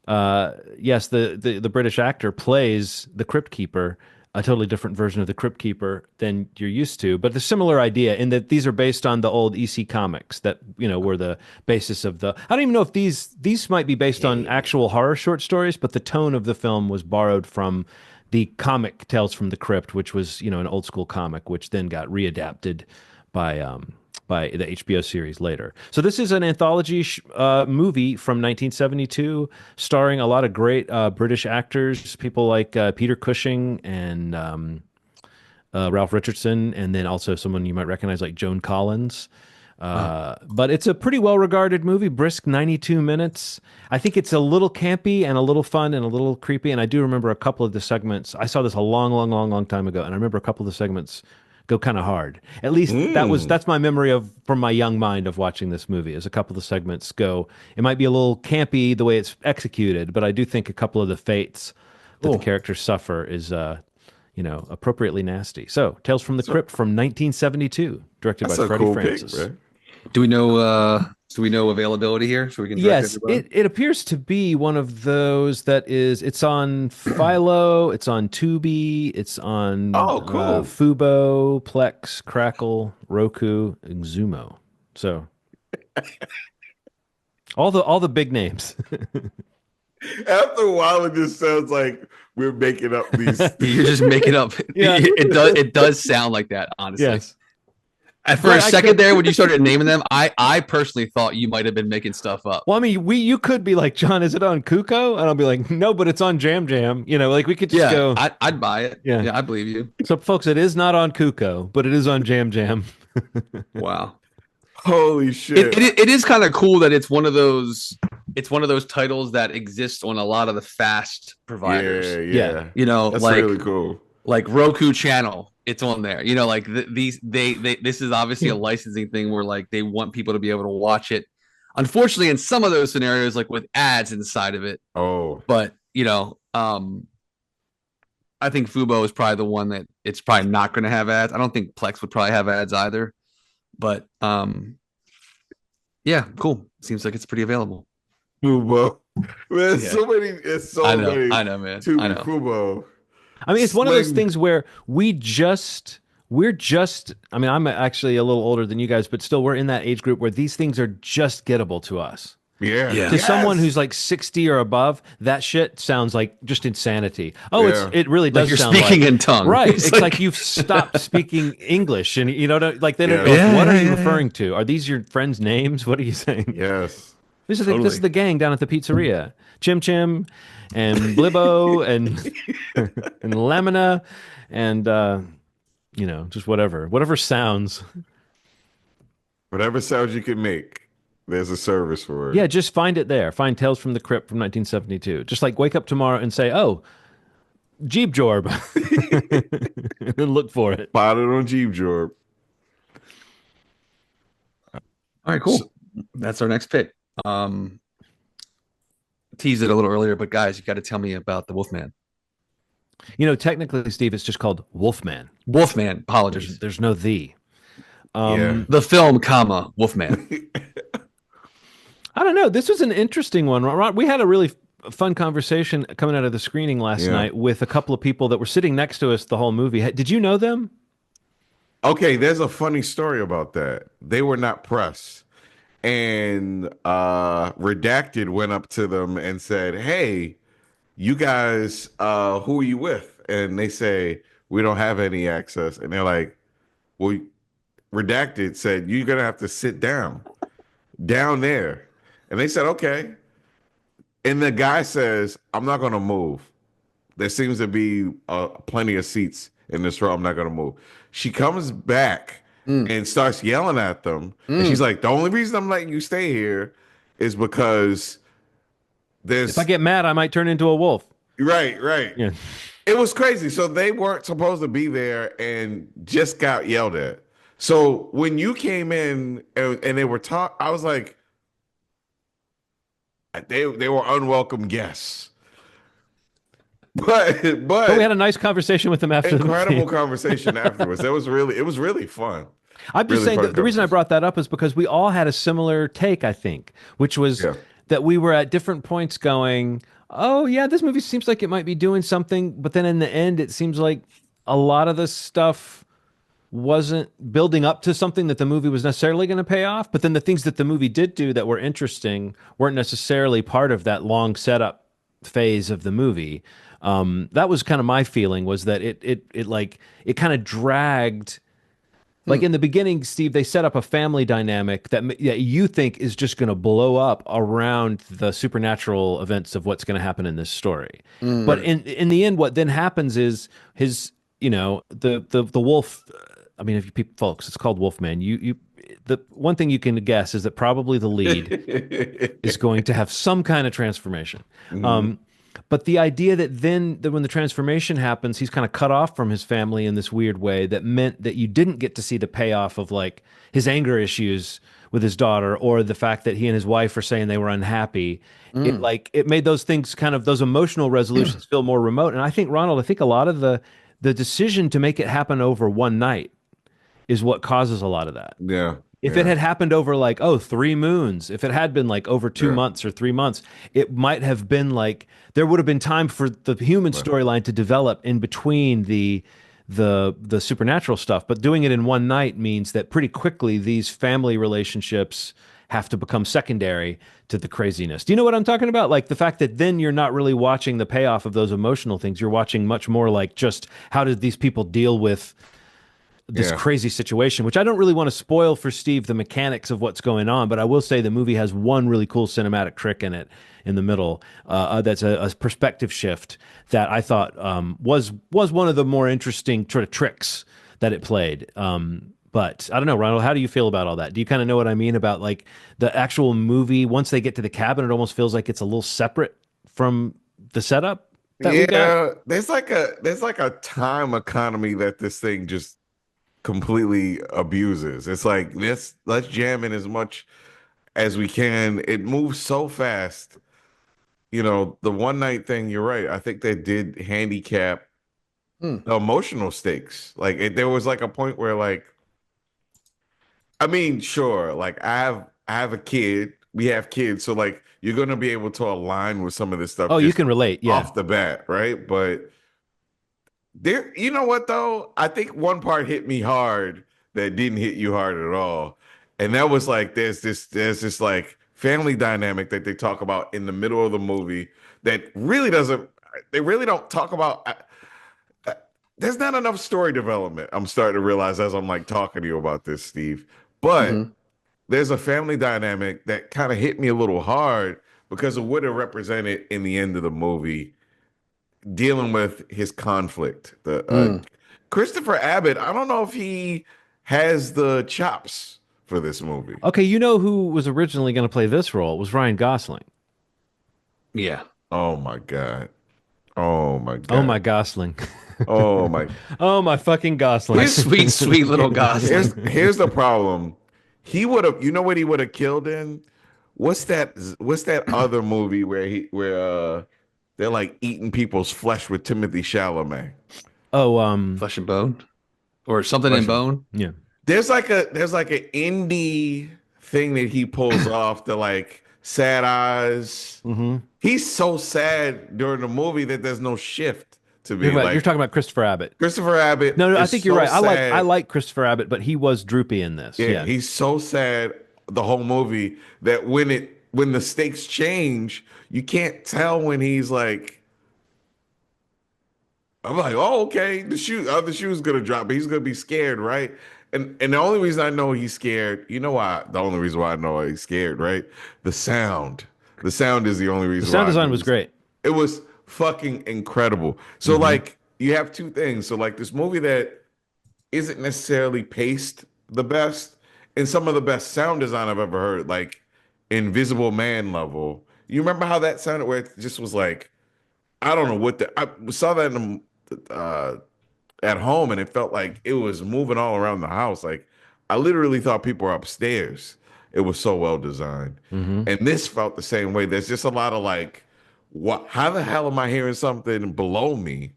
yes, the British actor, plays the Crypt Keeper, a totally different version of the Crypt Keeper than you're used to, but the similar idea in that these are based on the old EC comics that were the basis of the. I don't even know if these might be based on actual horror short stories, but the tone of the film was borrowed from the comic Tales from the Crypt, which was an old school comic, which then got readapted by the HBO series later. So this is an anthology movie from 1972, starring a lot of great British actors, people like Peter Cushing and Ralph Richardson, and then also someone you might recognize like Joan Collins. But it's a pretty well-regarded movie, brisk 92 minutes. I think it's a little campy and a little fun and a little creepy. And I do remember a couple of the segments. I saw this a long time ago, and I remember a couple of the segments go kind of hard. At least that's my memory from my young mind of watching this movie. Is a couple of the segments go. It might be a little campy the way it's executed, but I do think a couple of the fates that
Cool.
the characters suffer is appropriately nasty. So, Tales from the Crypt from 1972, directed by
That's a
Freddie
cool
Francis.
pick, man.
Do we know availability here so we can direct
Yes,
everybody?
it appears to be one of those that it's on Philo, it's on Tubi, it's on
Cool.
Fubo, Plex, Crackle, Roku, and Zumo. So all the big names.
After a while, it just sounds like we're making up these.
You're just making up.
Yeah.
It does sound like that, honestly.
Yes.
And for a second there, when you started naming them, I personally thought you might have been making stuff up.
Well, I mean, you could be like, John, is it on Kuko? And I'll be like, no, but it's on Jam Jam. Like we could just go.
I'd buy it.
Yeah.
Yeah, I believe you.
So, folks, it is not on Kuko, but it is on Jam Jam.
Wow.
Holy shit!
It is kind of cool that it's one of those titles that exist on a lot of the fast providers.
Yeah. That's
like
really cool.
like Roku channel. It's on there. Like this is obviously a licensing thing where like they want people to be able to watch it. Unfortunately, in some of those scenarios, like with ads inside of it.
Oh,
But I think Fubo is probably the one that it's probably not going to have ads. I don't think Plex would probably have ads either. But yeah, cool. Seems like it's pretty available.
Fubo. Man,
Yeah.
It's so
I know,
many.
I know, man.
To
I know.
Fubo.
I mean, it's one of those
Sling.
things where we're just, I mean, I'm actually a little older than you guys, but still we're in that age group where these things are just gettable to us.
Yeah.
Yeah.
To someone who's like 60 or above, that shit sounds like just insanity. Oh,
Yeah.
it really does
Like you're
sound
speaking
like,
in tongue.
right. It's like you've stopped speaking English and like they don't
Yeah.
know, what are you
Yeah.
referring to? Are these your friends' names? What are you saying?
Yes.
This is
Totally.
the gang down at the pizzeria. Chim Chim and Blibbo and Lamina and just whatever sounds.
Whatever sounds you can make, there's a service for it.
Yeah, just find it there. Find Tales from the Crypt from 1972. Just like wake up tomorrow and say, "Oh, Jeep Jorb," and look for it.
Spot it on Jeep Jorb.
All right, cool. That's our next pick. Teased it a little earlier, but guys, you got to tell me about the Wolfman.
Technically, Steve, it's just called Wolfman.
Wolfman. Apologies.
There's no the.
Yeah.
The film, Wolfman.
I don't know. This was an interesting one. We had a really fun conversation coming out of the screening last night with a couple of people that were sitting next to us the whole movie. Did you know them?
Okay, there's a funny story about that. They were not press. And Redacted went up to them and said, "Hey, you guys, who are you with?" And they say, "We don't have any access." And they're like, "Well," Redacted said, "You're going to have to sit down there." And they said, "Okay." And the guy says, "I'm not going to move. There seems to be plenty of seats in this row. I'm not going to move." She comes back and starts yelling at them. And she's like, "The only reason I'm letting you stay here is because there's..."
If I get mad, I might turn into a wolf.
Right.
Yeah.
It was crazy. So they weren't supposed to be there and just got yelled at. So when you came in and they were talking, I was like, they were unwelcome guests. But
we had a nice conversation with them after
incredible
the movie.
conversation afterwards. It was really fun.
I'm just
Really
saying
fun
that the reason I
conversation.
brought that up is because we all had a similar take, I think, which was that we were at different points going, "Oh yeah, this movie seems like it might be doing something," but then in the end, it seems like a lot of this stuff wasn't building up to something that the movie was necessarily going to pay off. But then the things that the movie did do that were interesting weren't necessarily part of that long setup phase of the movie. That was kind of my feeling, was that it kind of dragged. Like in the beginning, Steve, they set up a family dynamic that you think is just going to blow up around the supernatural events of what's going to happen in this story. But in the end, what then happens is the wolf. I mean, folks, it's called Wolfman. The one thing you can guess is that probably the lead is going to have some kind of transformation. But the idea that then that when the transformation happens, he's kind of cut off from his family in this weird way that meant that you didn't get to see the payoff of like his anger issues with his daughter or the fact that he and his wife are saying they were unhappy. It made those things kind of those emotional resolutions feel more remote. And I think, Ronald, I think a lot of the decision to make it happen over one night is what causes a lot of that.
Yeah.
If
yeah.
it had happened over like, 3 moons, if it had been like over 2 months or 3 months, it might have been like there would have been time for the human storyline to develop in between the supernatural stuff. But doing it in one night means that pretty quickly these family relationships have to become secondary to the craziness. Do you know what I'm talking about? Like the fact that then you're not really watching the payoff of those emotional things. You're watching much more like just how did these people deal with this crazy situation, which I don't really want to spoil for Steve the mechanics of what's going on, but I will say the movie has one really cool cinematic trick in it in the middle. That's a perspective shift that I thought was one of the more interesting sort of tricks that it played. But I don't know, Ronald, how do you feel about all that? Do you kind of know what I mean about like the actual movie? Once they get to the cabin, it almost feels like it's a little separate from the setup that we got.
There's like a time economy that this thing just completely abuses. It's like let's jam in as much as we can. It moves so fast. You know, the one night thing, you're right. I think they did handicap the emotional stakes. Like there was like a point where like I mean, sure, like I have a kid. We have kids, so like you're gonna be able to align with some of this stuff.
Oh, you
just
can relate, yeah.
off the bat, right? But there, you know what though? I think one part hit me hard that didn't hit you hard at all, and that was like there's this like family dynamic that they talk about in the middle of the movie that really doesn't. They really don't talk about. There's not enough story development. I'm starting to realize as I'm like talking to you about this, Steve. But there's a family dynamic that kind of hit me a little hard because of what it represented in the end of the movie, dealing with his conflict. The Christopher Abbott, I don't know if he has the chops for this movie.
Okay, you know who was originally going to play this role? It was Ryan Gosling.
Yeah.
Oh my God. Oh my God.
Oh my Gosling.
Oh my.
Oh my fucking Gosling.
My sweet, sweet little Gosling.
Here's the problem. He would have, you know what he would have killed in? What's that other movie where they're like eating people's flesh with Timothy Chalamet?
Oh,
Flesh and Bone, or something in Bone.
yeah.
There's like an indie thing that he pulls off, the like sad eyes. He's so sad during the movie that there's no shift to me.
You're talking about Christopher Abbott.
Christopher Abbott.
No, I
is
think you're
so
right.
sad.
I like Christopher Abbott, but he was droopy in this. Yeah.
He's so sad the whole movie that when the stakes change, you can't tell when he's like, I'm like, oh, okay, the shoe's gonna drop, but he's gonna be scared, right? And the only reason I know he's scared, you know why? The only reason why I know he's scared, right? The sound. The sound is the only reason.
The sound design was great.
It was fucking incredible. So like you have two things. So like this movie that isn't necessarily paced the best, and some of the best sound design I've ever heard, like Invisible Man level. You remember how that sounded, where it just was like, I don't know I saw that at home, and it felt like it was moving all around the house. Like I literally thought people were upstairs. It was so well designed. And this felt the same way. There's just a lot of like, what? How the hell am I hearing something below me?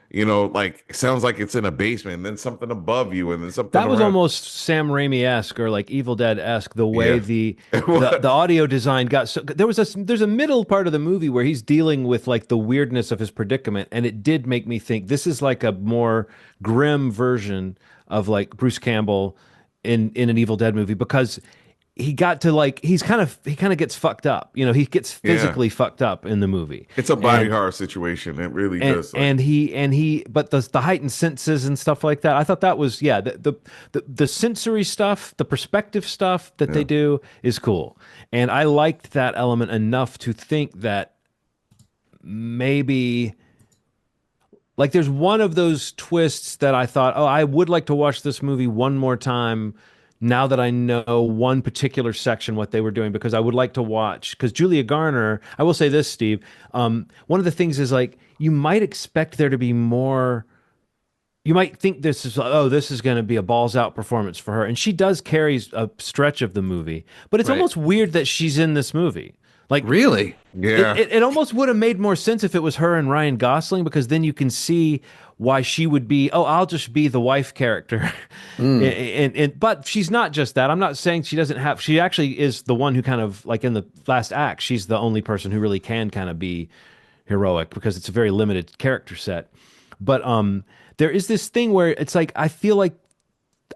You know, like it sounds like it's in a basement, and then something above you, and then something.
That was
around.
almost Sam Raimi-esque or like Evil Dead-esque, the way
Yeah.
the audio design got so there's a middle part of the movie where he's dealing with like the weirdness of his predicament, and it did make me think this is like a more grim version of like Bruce Campbell in an Evil Dead movie, because he got to like he kind of gets fucked up. You know, he gets physically fucked up in the movie.
It's a body horror situation. It really does.
And he but the heightened senses and stuff like that. I thought that was the sensory stuff, the perspective stuff that they do is cool. And I liked that element enough to think that maybe like there's one of those twists that I thought, oh, I would like to watch this movie one more time, now that I know one particular section what they were doing, because I would like to watch, because Julia Garner, I will say this, Steve, one of the things is like you might expect there to be more. You might think this is, oh, this is going to be a balls out performance for her, and she does carry a stretch of the movie, but it's
Right.
almost weird that she's in this movie. Like,
Really?
Yeah.
it almost would have made more sense if it was her and Ryan Gosling, because then you can see why she would be, oh, I'll just be the wife character. But she's not just that. I'm not saying she doesn't have, she actually is the one who kind of, like in the last act, she's the only person who really can kind of be heroic, because it's a very limited character set. But there is this thing where it's like, I feel like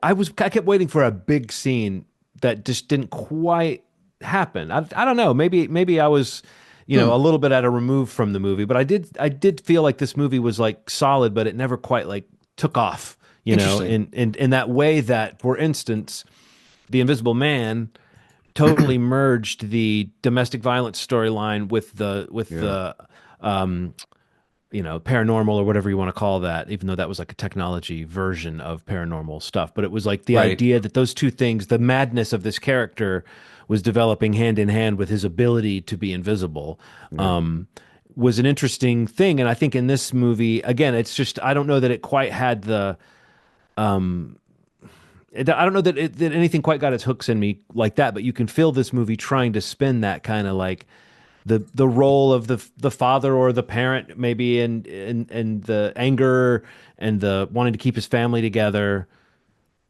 I kept waiting for a big scene that just didn't quite happen. I don't know. Maybe I was, a little bit at a remove from the movie, but I did feel like this movie was like solid, but it never quite like took off, in that way that, for instance, The Invisible Man totally merged the domestic violence storyline with the paranormal, or whatever you want to call that, even though that was like a technology version of paranormal stuff. But it was like the idea that those two things, the madness of this character was developing hand in hand with his ability to be invisible, was an interesting thing. And I think in this movie, again, it's just, I don't know that it quite had the, I don't know that that anything quite got its hooks in me like that, but you can feel this movie trying to spin that kind of like, the role of the father or the parent, maybe, and the anger and the wanting to keep his family together.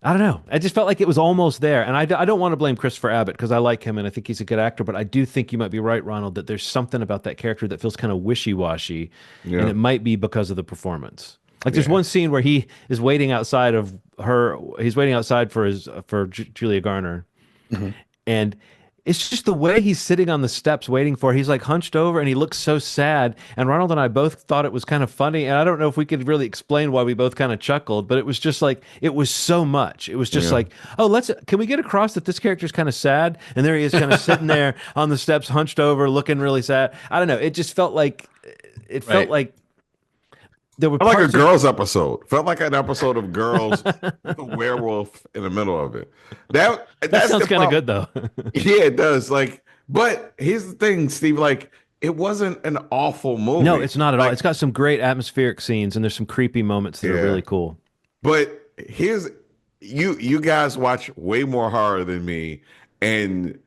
I don't know. I just felt like it was almost there. And I don't want to blame Christopher Abbott, because I like him and I think he's a good actor, but I do think you might be right, Ronald, that there's something about that character that feels kind of wishy-washy, and it might be because of the performance. Like there's one scene where he is waiting outside of her. He's waiting outside for Julia Garner. And it's just the way he's sitting on the steps waiting for her. He's like hunched over and he looks so sad. And Ronald and I both thought it was kind of funny. And I don't know if we could really explain why we both kind of chuckled, but it was just like, it was so much. It was just like, oh, can we get across that this character's kind of sad? And there he is kind of sitting there on the steps, hunched over, looking really sad. I don't know. It just felt like, there were
like a
parts
Girls episode. Felt like an episode of Girls, the werewolf in the middle of it. That
sounds kind of good though.
Yeah, it does. Like, but here's the thing, Steve. Like, it wasn't an awful movie.
No, it's not at all. It's got some great atmospheric scenes, and there's some creepy moments that are really cool.
But here's you guys watch way more horror than me, and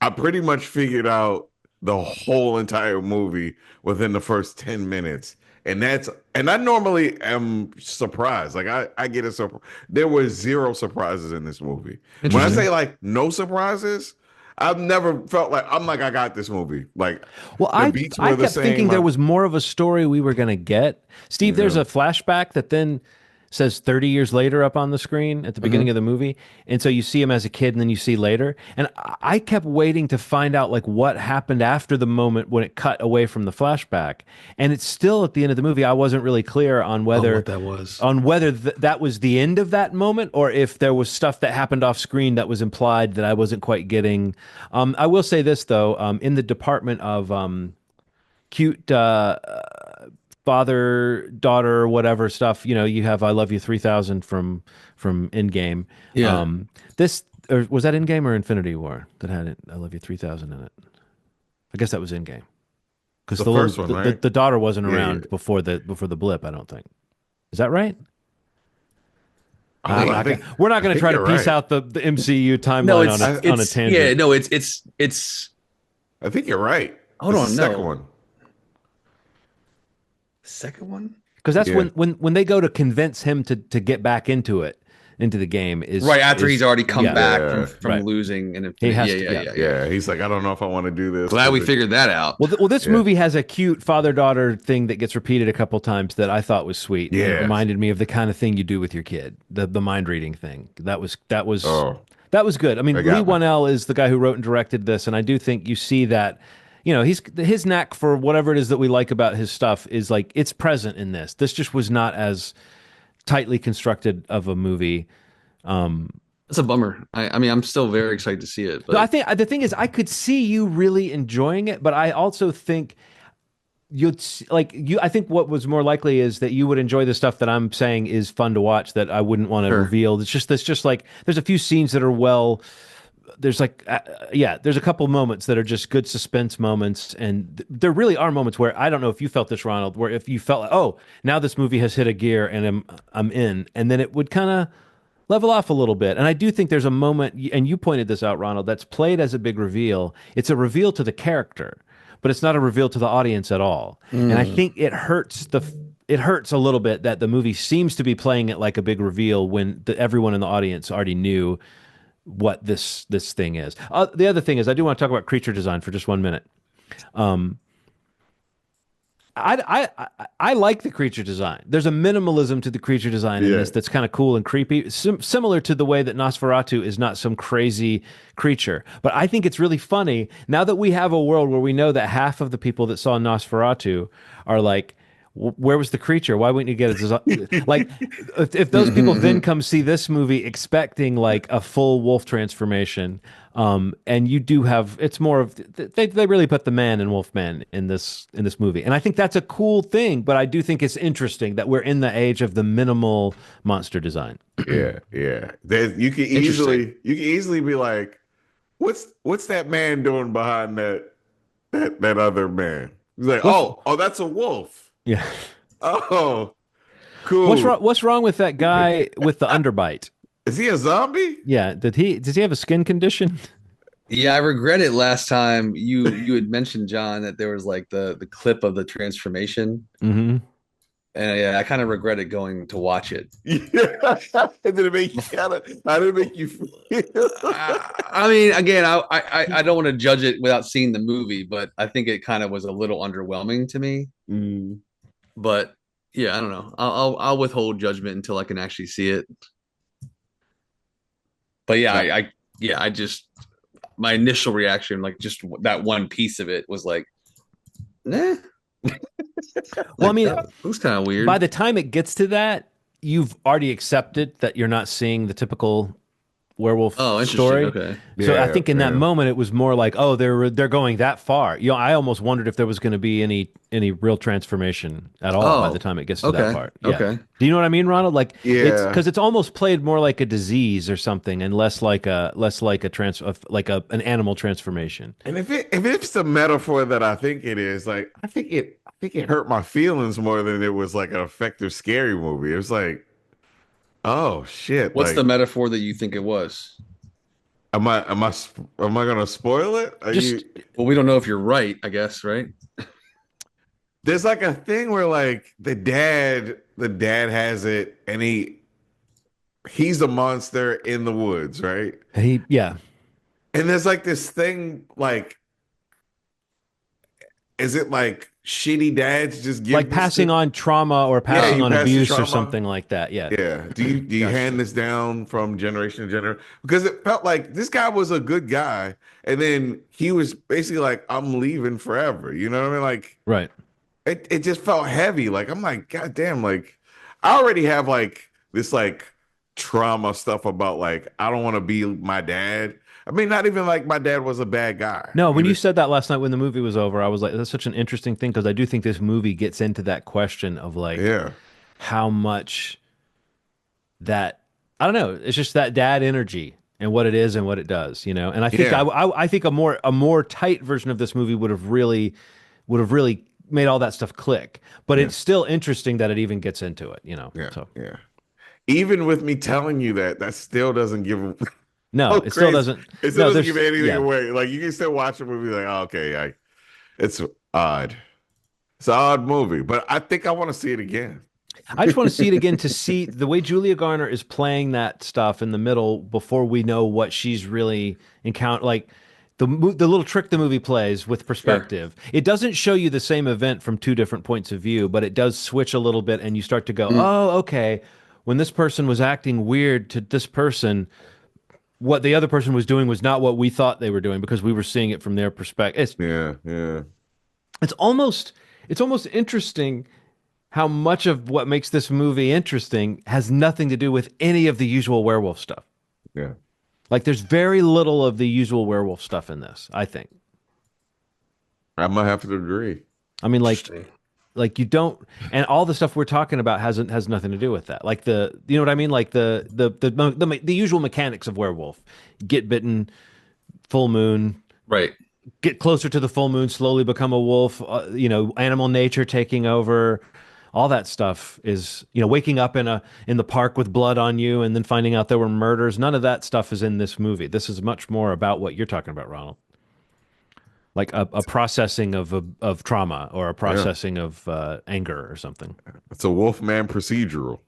I pretty much figured out the whole entire movie within the first 10 minutes. And I normally am surprised. Like I get a surprise. There were zero surprises in this movie. When I say like no surprises, I've never felt like I got this movie. Like,
well, I kept thinking there was more of a story we were gonna get. Steve, there's a flashback that then says 30 years later up on the screen at the beginning of the movie. And so you see him as a kid and then you see later. And I kept waiting to find out like what happened after the moment when it cut away from the flashback. And it's still at the end of the movie. I wasn't really clear on whether
what that was.
On whether that was the end of that moment, or if there was stuff that happened off screen that was implied that I wasn't quite getting. I will say this though, in the department of cute father daughter whatever stuff, you have I Love You 3000 from Endgame. This, or was that Endgame or Infinity War that had it, I Love You 3000 in it? I guess that was Endgame, because the
first one, right?
the daughter wasn't around before the blip, I don't think. Is that right? We're not going to try to piece out the MCU timeline on a tangent.
Yeah, no, it's
I think you're right.
Hold on,
the second one.
Second one?
Because that's when they go to convince him to get back into the game is
right after he's already come back from
right.
losing, and
He's like, I don't know if I want to do this.
Glad we figured that out.
Well, this movie has a cute father-daughter thing that gets repeated a couple times that I thought was sweet.
Yeah,
it reminded me of the kind of thing you do with your kid, the mind reading thing. That was good. I mean, Lee Wanell is the guy who wrote and directed this, and I do think you see that. His knack for whatever it is that we like about his stuff is like it's present in this. This just was not as tightly constructed of a movie.
It's a bummer. I mean, I'm still very excited to see it. But
I think the thing is, I could see you really enjoying it, but I also think like you. I think what was more likely is that you would enjoy the stuff that I'm saying is fun to watch that I wouldn't want to
Sure.
reveal. It's just like there's a few scenes that are there's like yeah, there's a couple moments that are just good suspense moments, and there really are moments where I don't know if you felt this, Ronald, where if you felt like, oh, now this movie has hit a gear and I'm in, and then it would kind of level off a little bit. And I do think there's a moment, and you pointed this out, Ronald, that's played as a big reveal. It's a reveal to the character, but it's not a reveal to the audience at all. And I think it hurts a little bit that the movie seems to be playing it like a big reveal when everyone in the audience already knew what this thing is. The other thing is, I do want to talk about creature design for just 1 minute. I like the creature design. There's a minimalism to the creature design in this that's kind of cool and creepy, similar to the way that Nosferatu is not some crazy creature. But I think it's really funny now that we have a world where we know that half of the people that saw Nosferatu are like, where was the creature? Why wouldn't you get it? Like, if those people then come see this movie expecting like a full wolf transformation, and you do have, it's more of they really put the man in Wolfman in this movie, and I think that's a cool thing. But I do think it's interesting that we're in the age of the minimal monster design.
Yeah. You can easily be like, what's that man doing behind that other man? He's like, oh, that's a wolf.
Yeah.
Oh, cool.
What's wrong with that guy with the underbite?
Is he a zombie?
Yeah. Does he have a skin condition?
Yeah, I regret it last time you had mentioned, John, that there was like the clip of the transformation.
Mm-hmm.
And yeah, I kind of regretted going to watch it.
Yeah. Did it make you how did it make you feel?
I mean, again, I don't want to judge it without seeing the movie, but I think it kind of was a little underwhelming to me. But yeah, I don't know. I'll withhold judgment until I can actually see it. But yeah, I just my initial reaction, like just that one piece of it, was like, nah.
Well, I mean,
it was kind of weird.
By the time it gets to that, you've already accepted that you're not seeing the typical werewolf story.
Okay.
So I think in that moment it was more like, oh, they're going that far. You know, I almost wondered if there was going to be any real transformation at all by the time it gets to that part. Yeah. Okay. Do you know what I mean, Ronald? Like, it's because it's almost played more like a disease or something, and less like an animal transformation.
And if it's the metaphor that I think it is, like I think it hurt my feelings more than it was like an effective scary movie. It was like, oh shit!
What's the metaphor that you think it was?
Am I gonna spoil it?
Well, we don't know if you're right, I guess, right?
There's like a thing where like the dad has it, and he's a monster in the woods, right?
And
there's like this thing like, is it like shitty dads just give
like passing on trauma or passing on abuse or something like that? Yeah.
Do you hand this down from generation to generation? Because it felt like this guy was a good guy, and then he was basically like, I'm leaving forever. You know what I mean? Like,
right.
It just felt heavy. Like, I'm like, God damn, like I already have like this like trauma stuff about like I don't want to be my dad. I mean, not even like my dad was a bad guy.
No, when you said that last night when the movie was over, I was like, that's such an interesting thing, because I do think this movie gets into that question of like how much that, I don't know, it's just that dad energy and what it is and what it does, you know? And I think I think a more tight version of this movie would have really made all that stuff click. But it's still interesting that it even gets into it, you know?
Yeah. Even with me telling you that still doesn't give
No, it still doesn't.
It still doesn't give anything away. Like you can still watch a movie like, oh, okay, it's odd. It's an odd movie, but I think I want to see it again.
I just want to see it again to see the way Julia Garner is playing that stuff in the middle before we know what she's really encountered. Like the little trick the movie plays with perspective. Yeah. It doesn't show you the same event from two different points of view, but it does switch a little bit, and you start to go, oh, okay. When this person was acting weird to this person, what the other person was doing was not what we thought they were doing, because we were seeing it from their perspective. It's almost interesting how much of what makes this movie interesting has nothing to do with any of the usual werewolf stuff.
Yeah.
Like there's very little of the usual werewolf stuff in this, I think.
I'm gonna have to agree.
I mean,
Interesting.
like you don't, and all the stuff we're talking about has nothing to do with that. Like you know what I mean? Like the usual mechanics of werewolf: get bitten, full moon,
Right.
get closer to the full moon, slowly become a wolf. You know, animal nature taking over. All that stuff is, you know, waking up in the park with blood on you and then finding out there were murders. None of that stuff is in this movie. This is much more about what you're talking about, Ronald. Like a processing of trauma or a
Yeah,
processing of anger or something.
it's a Wolfman procedural.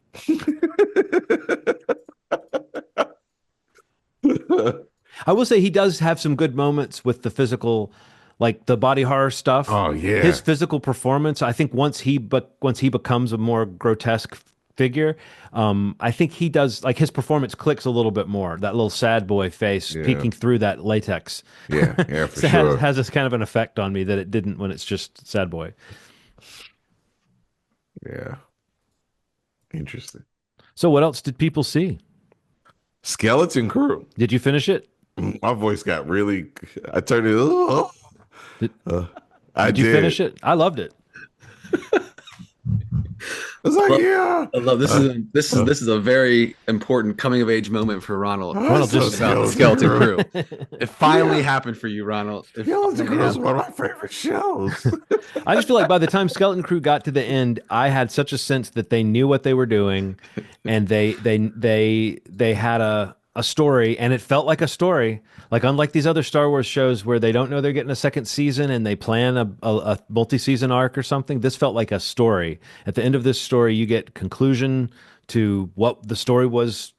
I will say he does have some good moments with the physical, like the body horror stuff.
Oh yeah,
His physical performance, I think once he becomes a more grotesque figure, I think he does like his performance clicks a little bit more. That little sad boy face
Yeah.
peeking through that latex.
yeah, for
So it
sure.
has this kind of an effect on me that it didn't when it's just sad boy.
Yeah, interesting.
So what else did people see?
Skeleton Crew.
Did you finish it?
My voice got really. I turned it. Oh,
Did,
I
did you finish it? I loved it.
I was like,
Love-
yeah.
I love this is a very important coming of age moment for Ronald.
Ronald
so
just-
About the Skeleton Crew. It finally happened for you, Ronald. It
Skeleton
finally
Crew is
happened.
one of my favorite shows.
I just feel like by the time Skeleton Crew got to the end, I had such a sense that they knew what they were doing, and they had a story, and it felt like a story. Like unlike these other Star Wars shows where they don't know they're getting a second season and they plan a multi-season arc or something, this felt like a story. At the end of this story, you get conclusion to what the story was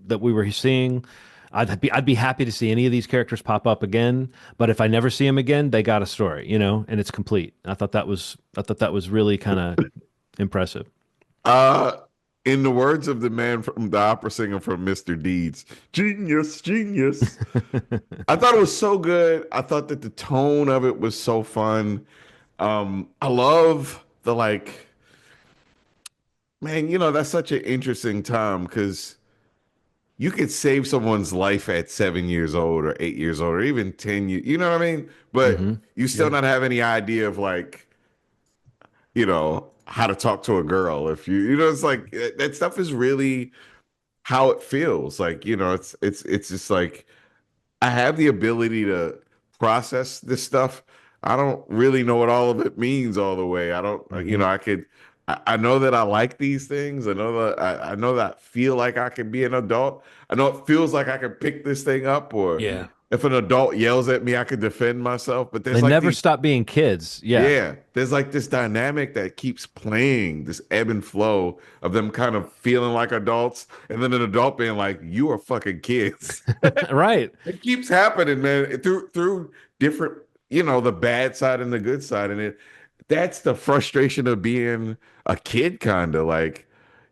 that we were seeing. I'd be happy to see any of these characters pop up again, but if I never see them again, they got a story, you know, and it's complete. I thought that was really kind of impressive.
uh, in the words of the man from the opera singer from Mr. Deeds, genius, genius. I thought it was so good. I thought that the tone of it was so fun. I love the like, man, you know, that's such an interesting time because you could save someone's life at 7 years old or 8 years old or even 10 years, you know what I mean? But you still not have any idea of like, you know, how to talk to a girl. If you know, it's like that stuff is really how it feels. Like, you know, it's just like I have the ability to process this stuff. I don't really know what all of it means all the way. I don't, you know, I know that I like these things. I know that I know that I feel like I can be an adult. I know it feels like I can pick this thing up, or
Yeah.
if an adult yells at me, I can defend myself. But there's
They
like
never
these,
stop being kids. Yeah.
yeah, there's like this dynamic that keeps playing, this ebb and flow of them kind of feeling like adults, and then an adult being like, "You are fucking kids."
Right.
It keeps happening, man, through different, you know, the bad side and the good side, and that's the frustration of being a kid, kind of like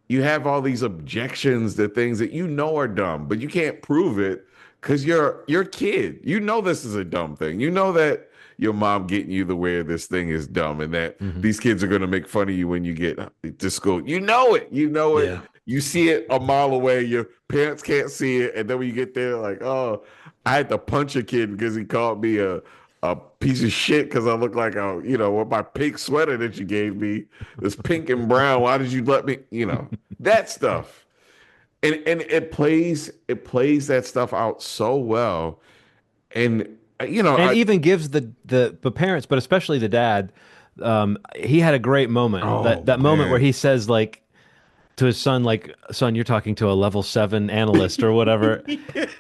you have all these objections to things that you know are dumb, but you can't prove it because you're a kid. You know this is a dumb thing. You know that your mom getting you to wear this thing is dumb, and that these kids are going to make fun of you when you get to school. You know it. You know it.
Yeah.
You see it a mile away. Your parents can't see it, and then when you get there, like, oh, I had to punch a kid because he called me a piece of shit because I look like a, you know, with my pink sweater that you gave me, this pink and brown. Why did you let me, you know, that stuff. And it plays that stuff out so well. And you know,
And even gives the parents, but especially the dad, he had a great moment.
Oh,
That moment where
man.
he says like to his son, like, son, you're talking to a level 7 analyst or whatever.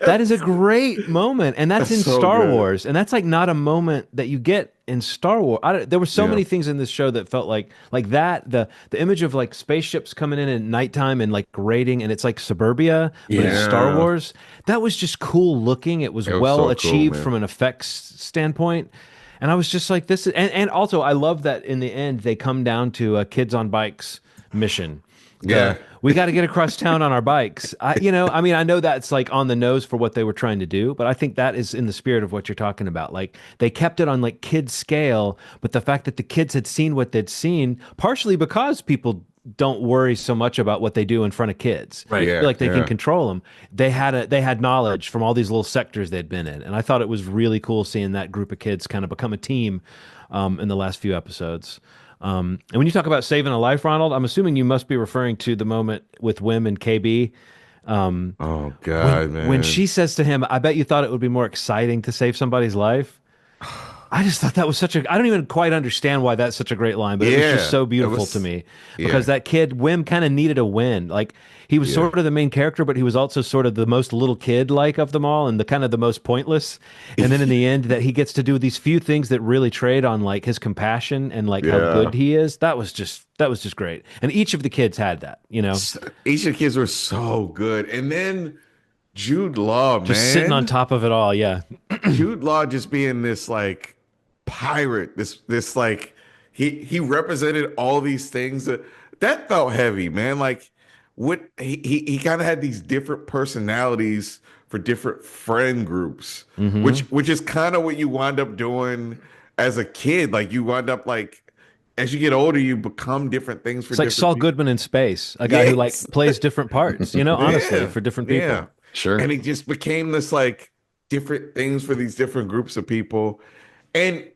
That is a great moment. And that's in
That's so
Star
good.
Wars. And that's like not a moment that you get in Star Wars. There were so
Yeah.
many things in this show that felt like that, the image of like spaceships coming in at nighttime and like raiding, and it's like suburbia, but it's
Yeah.
Star Wars. That was just cool looking. It was
It was
well
so cool,
achieved
man.
from an effects standpoint. And I was just like, this is, and also I love that in the end they come down to a kids on bikes mission.
Yeah.
We got to get across town on our bikes. I mean, I know that's like on the nose for what they were trying to do, but I think that is in the spirit of what you're talking about. Like they kept it on like kid scale, but the fact that the kids had seen what they'd seen, partially because people don't worry so much about what they do in front of kids.
Right.
They feel like they
Yeah.
can control them. They had knowledge from all these little sectors they'd been in, and I thought it was really cool seeing that group of kids kind of become a team in the last few episodes. And when you talk about saving a life, Ronald, I'm assuming you must be referring to the moment with Wim and KB.
Oh God, man.
When she says to him, I bet you thought it would be more exciting to save somebody's life. I just thought that was I don't even quite understand why that's such a great line, but it was just so beautiful to me because that kid, Wim, kind of needed a win. Like he was sort of the main character, but he was also sort of the most little kid like of them all and the kind of the most pointless. And then in the end that he gets to do these few things that really trade on like his compassion and like how good he is. That was just great. And each of the kids had that, you know.
Each of the kids were so good. And then Jude Law,
just sitting on top of it all, yeah.
Jude Law just being this like pirate, this like he represented all these things that felt heavy, man. Like what he kind of had these different personalities for different friend groups, which is kind of what you wind up doing as a kid. Like you wind up like as you get older, you become different things for
it's like Saul Goodman in space, a guy who like plays different parts, you know, honestly, for different people.
Yeah.
Sure.
And he just became this like different things for these different groups of people. And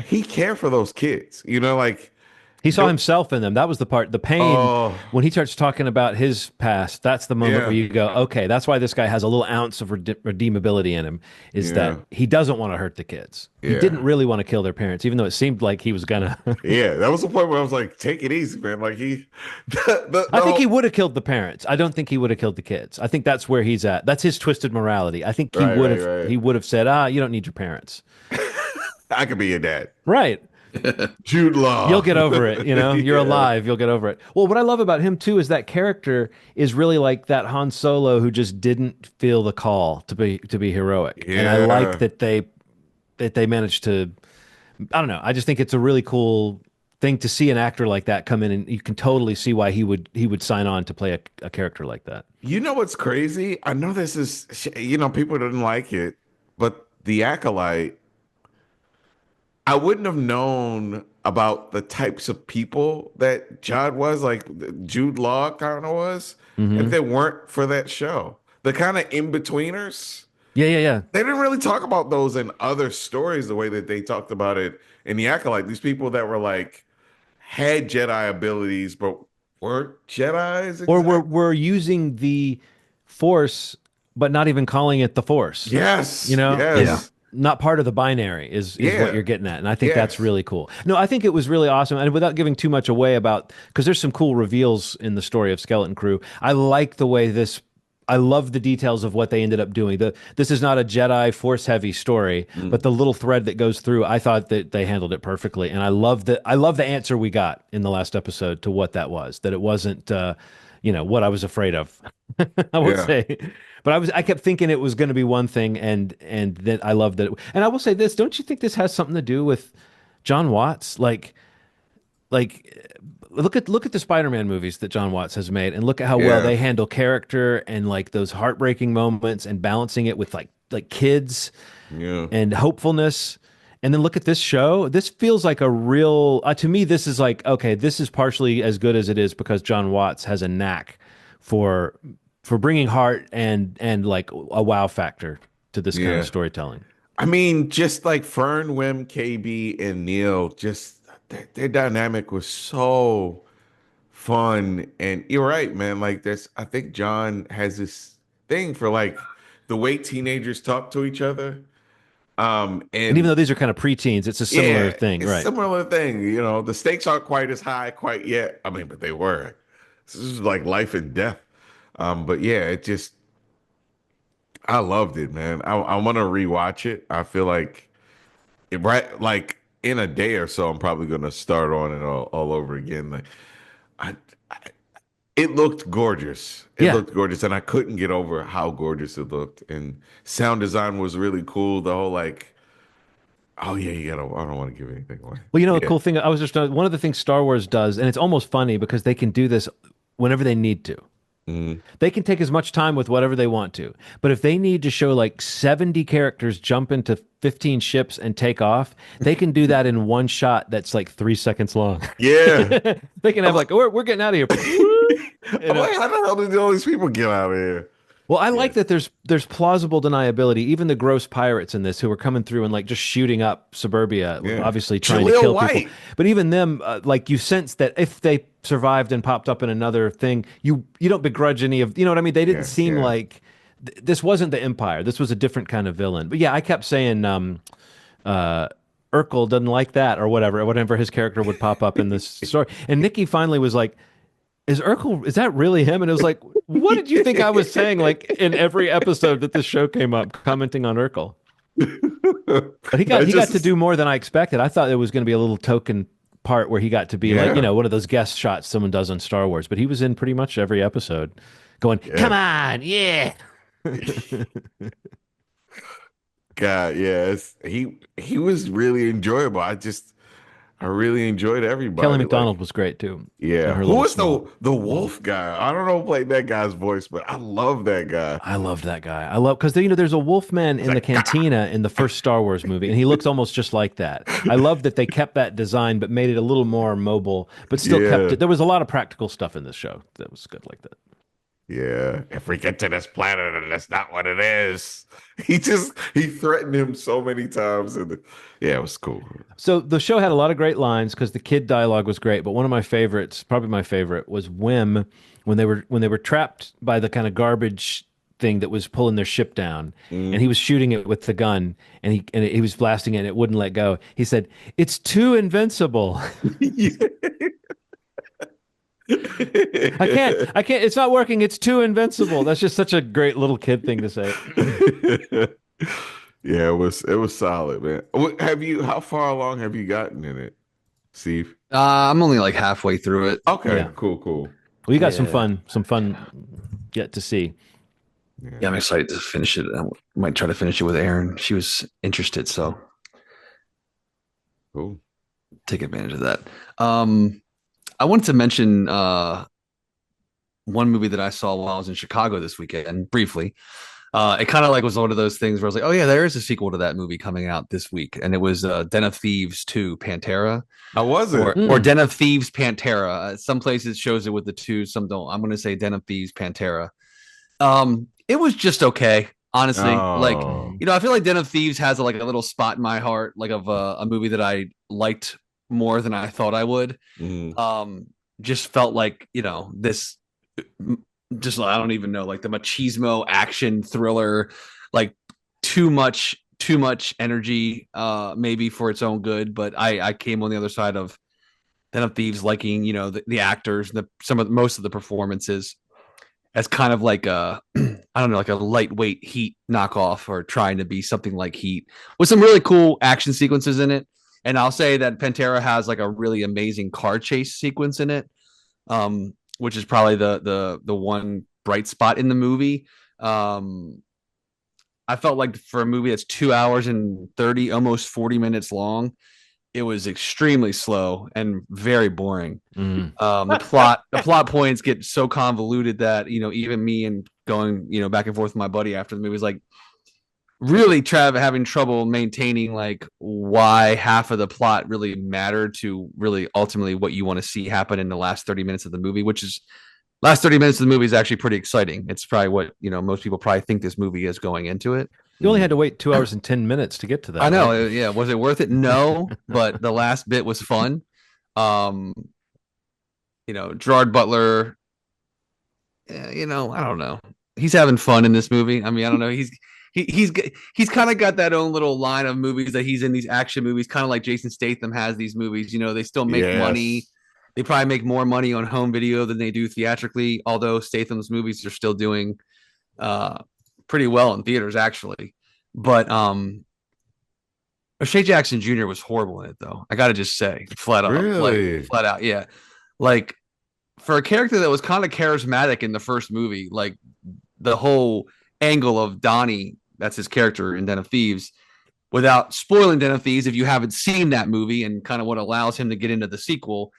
he cared for those kids, you know, like
he saw himself in them. That was the part, the pain when he starts talking about his past. That's the moment where you go, okay, that's why this guy has a little ounce of redeemability in him is that he doesn't want to hurt the kids. He didn't really want to kill their parents, even though it seemed like he was gonna.
That was the point where I was like, take it easy, man. Like
I think he would have killed the parents. I don't think he would have killed the kids. I think that's where he's at. That's his twisted morality. I think he would have said, you don't need your parents.
I could be your dad.
Right.
Jude Law.
You'll get over it, you know? You're alive, you'll get over it. Well, what I love about him too is that character is really like that Han Solo who just didn't feel the call to be heroic. And I like that they managed to I don't know. I just think it's a really cool thing to see an actor like that come in and you can totally see why he would sign on to play a character like that.
You know what's crazy? I know this is people didn't like it, but The Acolyte, I wouldn't have known about the types of people that Jude Law kind of was, if they weren't for that show. The kind of in-betweeners.
Yeah.
They didn't really talk about those in other stories the way that they talked about it in The Acolyte. These people that were like, had Jedi abilities, but weren't Jedis. Exactly.
Or were using the Force, but not even calling it the Force.
Yes.
You know?
Yes.
Yeah. Not part of the binary is what you're getting at. And I think that's really cool. No, I think it was really awesome. And without giving too much away because there's some cool reveals in the story of Skeleton Crew. I like the way I love the details of what they ended up doing. This is not a Jedi Force heavy story, but the little thread that goes through, I thought that they handled it perfectly. And I love the answer we got in the last episode to what that was, that it wasn't, what I was afraid of, I would say. But I kept thinking it was going to be one thing, and that I loved it. And I will say this: don't you think this has something to do with John Watts? Like look at the Spider-Man movies that John Watts has made, and look at how well they handle character and like those heartbreaking moments, and balancing it with like kids and hopefulness. And then look at this show. This feels like a real. To me, this is like, okay, this is partially as good as it is because John Watts has a knack for bringing heart and like a wow factor to this kind of storytelling.
I mean, just like Fern, Wim, KB, and Neil, just their dynamic was so fun. And you're right, man. Like I think John has this thing for like the way teenagers talk to each other. And
even though these are kind of preteens, it's a similar thing,
it's
right?
Similar thing. You know, the stakes aren't quite as high quite yet. I mean, but they were. This is like life and death. But yeah, I loved it, man. I want to rewatch it. I feel like like in a day or so, I'm probably going to start on it all over again. Like, it looked gorgeous. It looked gorgeous, and I couldn't get over how gorgeous it looked. And sound design was really cool. The whole like, oh yeah, I don't want to give anything away.
Well, the cool thing, I was just one of the things Star Wars does, and it's almost funny because they can do this whenever they need to. They can take as much time with whatever they want to. But if they need to show like 70 characters jump into 15 ships and take off, they can do that in one shot that's like 3 seconds long.
Yeah.
They can have like, we're getting out of here.
I'm like, how the hell did all these people get out of here?
Well, I like that there's plausible deniability. Even the gross pirates in this who were coming through and like just shooting up suburbia,
Yeah.
obviously trying to
Jaleel
kill
White.
people. But even them, like you sense that if they survived and popped up in another thing, you don't begrudge any of, you know what I mean? They didn't
Yeah,
seem
yeah.
like this wasn't the Empire. This was a different kind of villain. But yeah, I kept saying Urkel doesn't like that or whatever his character would pop up in this story. And Nikki finally was like, is Urkel, is that really him? And it was like, what did you think I was saying? Like in every episode that this show came up, commenting on Urkel. But he got to do more than I expected. I thought it was going to be a little token part where he got to be like, you know, one of those guest shots someone does on Star Wars. But he was in pretty much every episode going, come on, yeah.
God, yeah, he was really enjoyable. I really enjoyed everybody.
Kelly
Like,
MacDonald was great too.
yeah,
Her
who
little
was
small.
the wolf guy? I don't know who played that guy's voice, but I love that guy.
I love that guy. I love because you know there's a Wolfman in the cantina in the first Star Wars movie, and he looks almost just like that. I love that they kept that design, but made it a little more mobile, but still kept it. There was a lot of practical stuff in this show that was good like that.
Yeah, if we get to this planet and that's not what it is, he threatened him so many times, and yeah, it was cool.
So the show had a lot of great lines because the kid dialogue was great. But one of my favorites, probably my favorite, was Wim when they were trapped by the kind of garbage thing that was pulling their ship down, and he was shooting it with the gun, and he was blasting it, and it wouldn't let go. He said, "It's too invincible." I can't. It's not working. It's too invincible. That's just such a great little kid thing to say.
Yeah, it was solid, man. How far along have you gotten in it, Steve?
I'm only like halfway through it.
Okay,
Yeah.
cool.
Well, you got some fun yet to see.
Yeah, I'm excited to finish it. I might try to finish it with Erin. She was interested, so
Cool.
take advantage of that. I wanted to mention one movie that I saw while I was in Chicago this weekend, briefly. It kind of like was one of those things where I was like, oh yeah, there is a sequel to that movie coming out this week. And it was Den of Thieves 2, Pantera.
How was it?
Or Den of Thieves, Pantera. Some places shows it with the two, some don't. I'm going to say Den of Thieves, Pantera. It was just okay, honestly. Like, you know, I feel like Den of Thieves has like a little spot in my heart, like of a movie that I liked more than I thought I would. Just felt like, you know, this just I don't even know, like the machismo action thriller, like too much energy maybe for its own good, but I came on the other side of Den of Thieves liking, you know, the actors, most of the performances as kind of like a I don't know, like a lightweight Heat knockoff or trying to be something like Heat with some really cool action sequences in it. And I'll say that Pantera has like a really amazing car chase sequence in it, which is probably the one bright spot in the movie. I felt like for a movie that's 2 hours and 30, almost 40 minutes long, it was extremely slow and very boring. The plot points get so convoluted that, you know, even me and going, you know, back and forth with my buddy after the movie was like, really having trouble maintaining like why half of the plot really mattered to really ultimately what you want to see happen in the last 30 minutes of the movie, which is last 30 minutes of the movie is actually pretty exciting. It's probably what, you know, most people probably think this movie is going into it.
You only had to wait 2 hours and 10 minutes to get to that.
I know.
Right?
Yeah. Was it worth it? No, but the last bit was fun. You know, Gerard Butler, you know, I don't know. He's having fun in this movie. I mean, I don't know. He's kind of got that own little line of movies that he's in, these action movies, kind of like Jason Statham has these movies. You know, they still make money. They probably make more money on home video than they do theatrically, although Statham's movies are still doing pretty well in theaters, actually. But O'Shea Jackson Jr. was horrible in it, though. I got to just say, flat out.
Really?
Like, flat out, yeah. Like, for a character that was kind of charismatic in the first movie, like the whole angle of Donnie, that's his character in Den of Thieves, without spoiling Den of Thieves, if you haven't seen that movie and kind of what allows him to get into the sequel,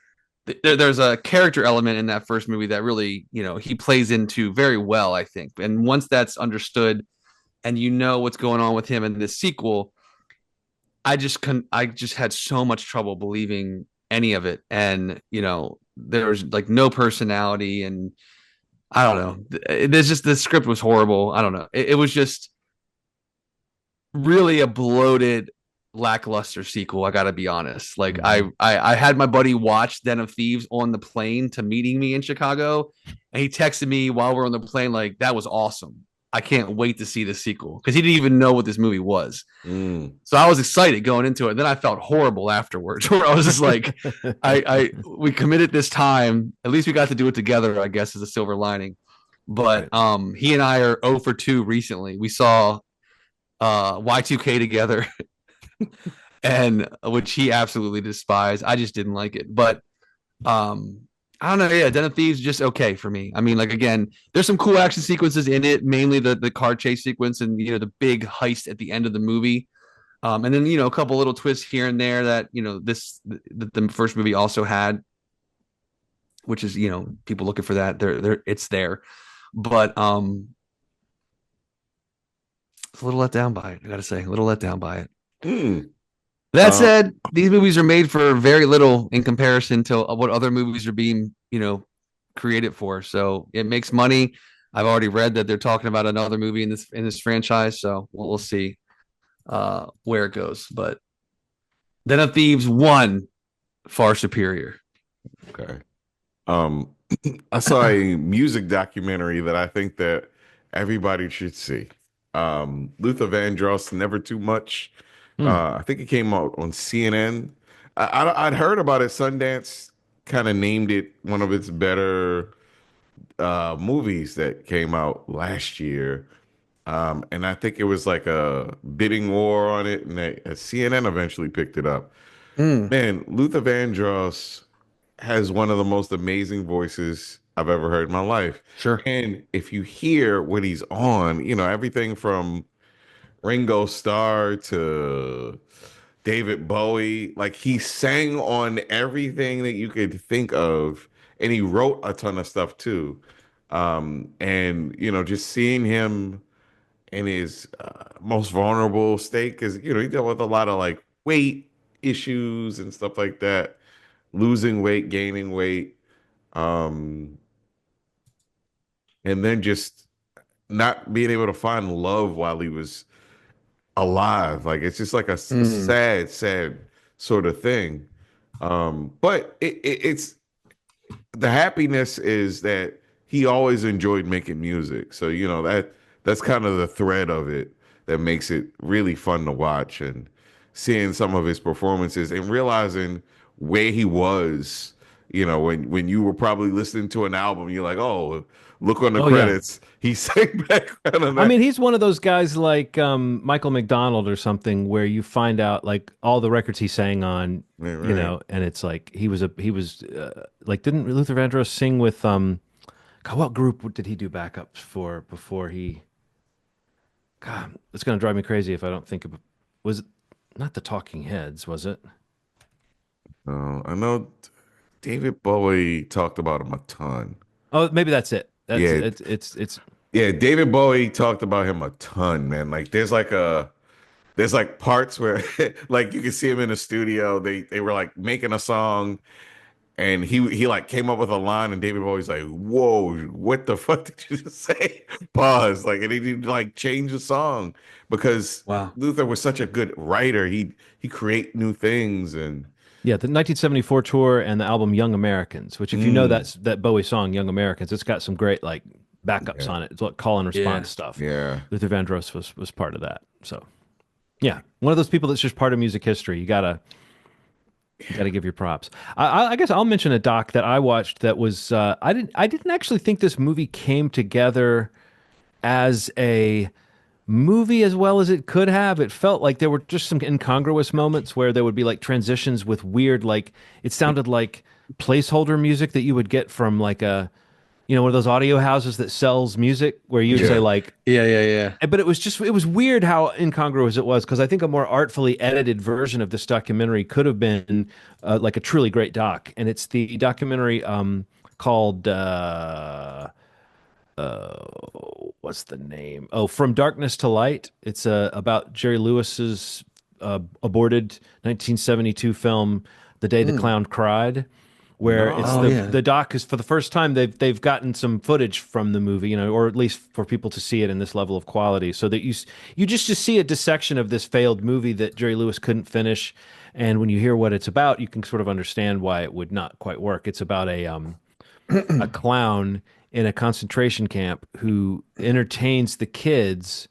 there's a character element in that first movie that really, you know, he plays into very well, I think. And once that's understood and you know what's going on with him in this sequel, I just had so much trouble believing any of it. And, you know, there's like no personality and I don't know. There's just the script was horrible. I don't know. It was just really a bloated, lackluster sequel. I gotta be honest. Like I had my buddy watch Den of Thieves on the plane to meeting me in Chicago, and he texted me while we're on the plane like that was awesome. I can't wait to see the sequel because he didn't even know what this movie was. So I was excited going into it. Then I felt horrible afterwards, where I was just like, we committed this time. At least we got to do it together. I guess is a silver lining. But he and I are 0 for 2 recently. We saw Y2K together, and which he absolutely despised. I just didn't like it, but I don't know. Yeah, Den of Thieves just okay for me. I mean, like again, there's some cool action sequences in it, mainly the car chase sequence and the big heist at the end of the movie. And then a couple little twists here and there that the first movie also had, which is people looking for that. It's there, but it's a little let down by it. I gotta say, a little let down by it. That said, these movies are made for very little in comparison to what other movies are being, created for. So it makes money. I've already read that they're talking about another movie in this franchise. So we'll see where it goes. But Den of Thieves 1, far superior.
Okay. I saw a music documentary that I think that everybody should see. Luther Vandross, Never Too Much. I think it came out on CNN. I'd heard about it. Sundance kind of named it one of its better movies that came out last year. And I think it was like a bidding war on it, and CNN eventually picked it up. Man, Luther Vandross has one of the most amazing voices I've ever heard in my life.
Sure.
And if you hear what he's on, everything from Ringo Starr to David Bowie, like he sang on everything that you could think of, and he wrote a ton of stuff too. And just seeing him in his most vulnerable state, because he dealt with a lot of like weight issues and stuff like that, losing weight, gaining weight, and then just not being able to find love while he was alive. Like it's just like a sad, sad sort of thing. But it's the happiness is that he always enjoyed making music. So that's kind of the thread of it that makes it really fun to watch, and seeing some of his performances and realizing where he was. When you were probably listening to an album, you're like, oh, look on the credits. Yeah. He sang background on that.
I mean, he's one of those guys like Michael McDonald or something, where you find out like all the records he sang on,
right.
And it's like he was like, didn't Luther Vandross sing with God, what group did he do backups for before he? God, it's gonna drive me crazy if I don't think of. Was it not the Talking Heads? Was it?
I know David Bowie talked about him a ton.
Oh, maybe that's it. That's
yeah,
it's
yeah. David Bowie talked about him a ton, man. Like there's like parts where like you can see him in the studio. They were like making a song, and he like came up with a line, and David Bowie's like, "Whoa, what the fuck did you just say?" Pause. Like, and he did like change the song because Luther was such a good writer. He create new things. And
yeah, the 1974 tour and the album Young Americans, which if you know that Bowie song Young Americans, it's got some great like backups on it. It's like call and response stuff.
Yeah,
Luther Vandross was part of that. So yeah, one of those people that's just part of music history. You gotta give your props. I guess I'll mention a doc that I watched that was I didn't actually think this movie came together as a movie as well as it could have. It felt like there were just some incongruous moments where there would be like transitions with weird, like it sounded like placeholder music that you would get from like a one of those audio houses that sells music where you'd say like
yeah.
But it was weird how incongruous it was, because I think a more artfully edited version of this documentary could have been like a truly great doc. And it's the documentary called what's the name? Oh, From Darkness to Light. It's about Jerry Lewis's aborted 1972 film, The Day the Clown Cried. where
No.
it's
Oh, yeah.
the doc is for the first time they've gotten some footage from the movie, you know, or at least for people to see it in this level of quality, so that you just see a dissection of this failed movie that Jerry Lewis couldn't finish, and when you hear what it's about, you can sort of understand why it would not quite work. It's about a clown in a concentration camp who entertains the kids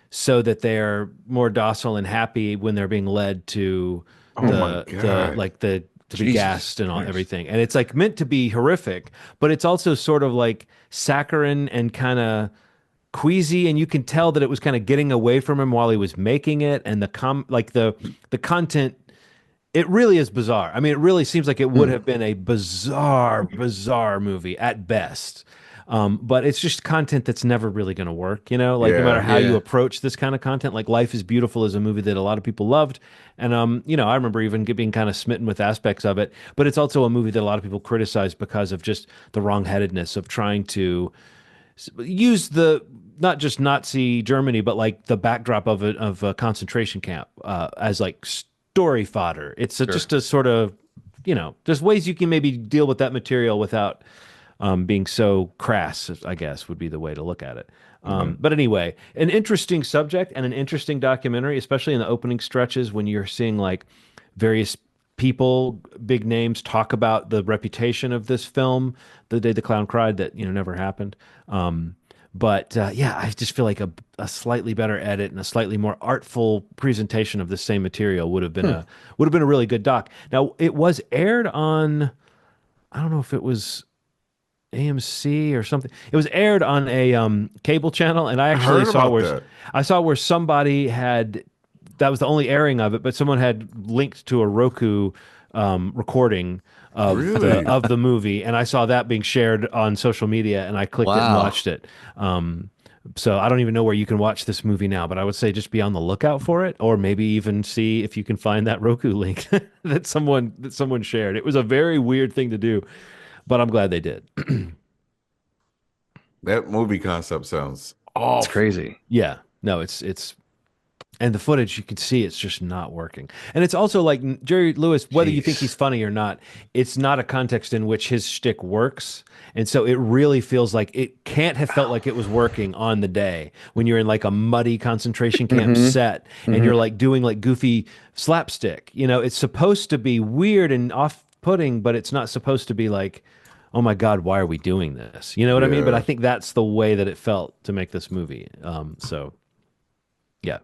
so that they're more docile and happy when they're being led to
Oh my
the
God.
like the to be
Jesus
gassed and all
Christ.
everything. And it's like meant to be horrific, but it's also sort of like saccharine and kind of queasy, and you can tell that it was kind of getting away from him while he was making it, and the content, it really is bizarre. I mean, it really seems like it would have been a bizarre movie at best. But it's just content that's never really going to work, you know, like no
Yeah.
matter how you
Yeah.
approach this kind of content. Like Life is Beautiful is a movie that a lot of people loved. And, you know, I remember even being kind of smitten with aspects of it, but it's also a movie that a lot of people criticize because of just the wrongheadedness of trying to use not just Nazi Germany, but like the backdrop of a concentration camp as like story fodder. It's just a sort of, you know, there's ways you can maybe deal with that material without being so crass, I guess, would be the way to look at it. But anyway, an interesting subject and an interesting documentary, especially in the opening stretches when you're seeing like various people, big names, talk about the reputation of this film, The Day the Clown Cried, that, you know, never happened. But yeah, I just feel like a slightly better edit and a slightly more artful presentation of the same material would have been a really good doc. Now, it was aired on, I don't know if it was AMC or something. It was aired on a cable channel, and I actually
heard
saw
about
where
that.
I saw where somebody that was the only airing of it, but someone had linked to a Roku recording of
Really?
the movie, and I saw that being shared on social media, and I clicked it and
Wow.
watched it. So I don't even know where you can watch this movie now, but I would say just be on the lookout for it, or maybe even see if you can find that Roku link that someone shared. It was a very weird thing to do, but I'm glad they did.
That movie concept sounds
It's
awful.
crazy.
Yeah, no, it's and the footage, you can see it's just not working. And it's also like Jerry Lewis, whether you think
Jeez.
he's funny or not, it's not a context in which his shtick works. And so it really feels like it can't have felt like it was working on the day when you're in like a muddy concentration camp set and you're like doing like goofy slapstick. You know, it's supposed to be weird and off-putting, but it's not supposed to be like, oh my God, why are we doing this? You know what I mean? But
Yeah.
I think that's the way that it felt to make this movie. So yeah.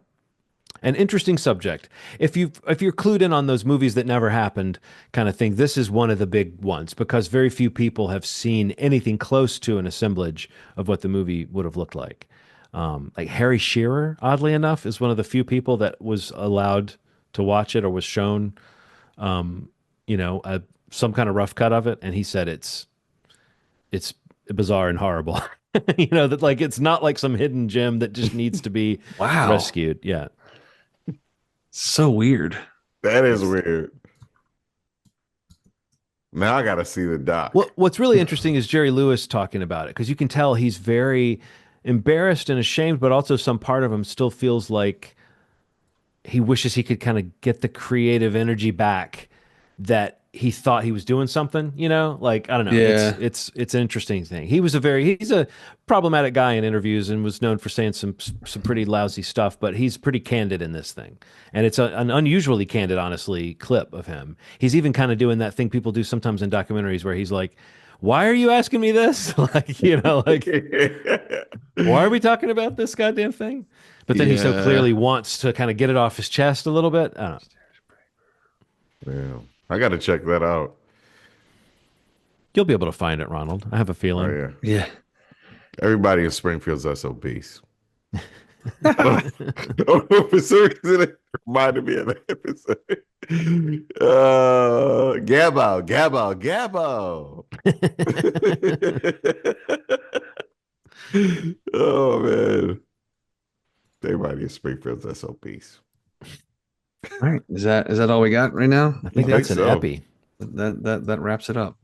An interesting subject. If you're clued in on those movies that never happened kind of thing, this is one of the big ones because very few people have seen anything close to an assemblage of what the movie would have looked like. Like Harry Shearer, oddly enough, is one of the few people that was allowed to watch it or was shown, you know, some kind of rough cut of it, and he said it's bizarre and horrible. You know, that like it's not like some hidden gem that just needs to be
Wow.
rescued. Yeah.
So weird.
That is weird. Now I gotta see the doc.
What's really interesting is Jerry Lewis talking about it because you can tell he's very embarrassed and ashamed, but also some part of him still feels like he wishes he could kind of get the creative energy back that he thought he was doing something, you know, like, I don't know.
Yeah.
It's an interesting thing. He's a problematic guy in interviews and was known for saying some pretty lousy stuff, but he's pretty candid in this thing. And it's an unusually candid, honestly, clip of him. He's even kind of doing that thing people do sometimes in documentaries where he's like, why are you asking me this? Like, you know, like, why are we talking about this goddamn thing? But then he so
Yeah.
clearly wants to kind of get it off his chest a little bit. I don't know.
Yeah. I gotta check that out.
You'll be able to find it, Ronald. I have a
Oh
feeling.
yeah.
Yeah.
Everybody in Springfield's SOBs. I don't know, for some reason it reminded me of that episode. Gabbo, Gabbo, Gabbo. Oh man. Everybody in Springfield's SOBs.
All right. Is that all we got right now?
I think
I
that's
think
an
so.
epi.
That wraps it up.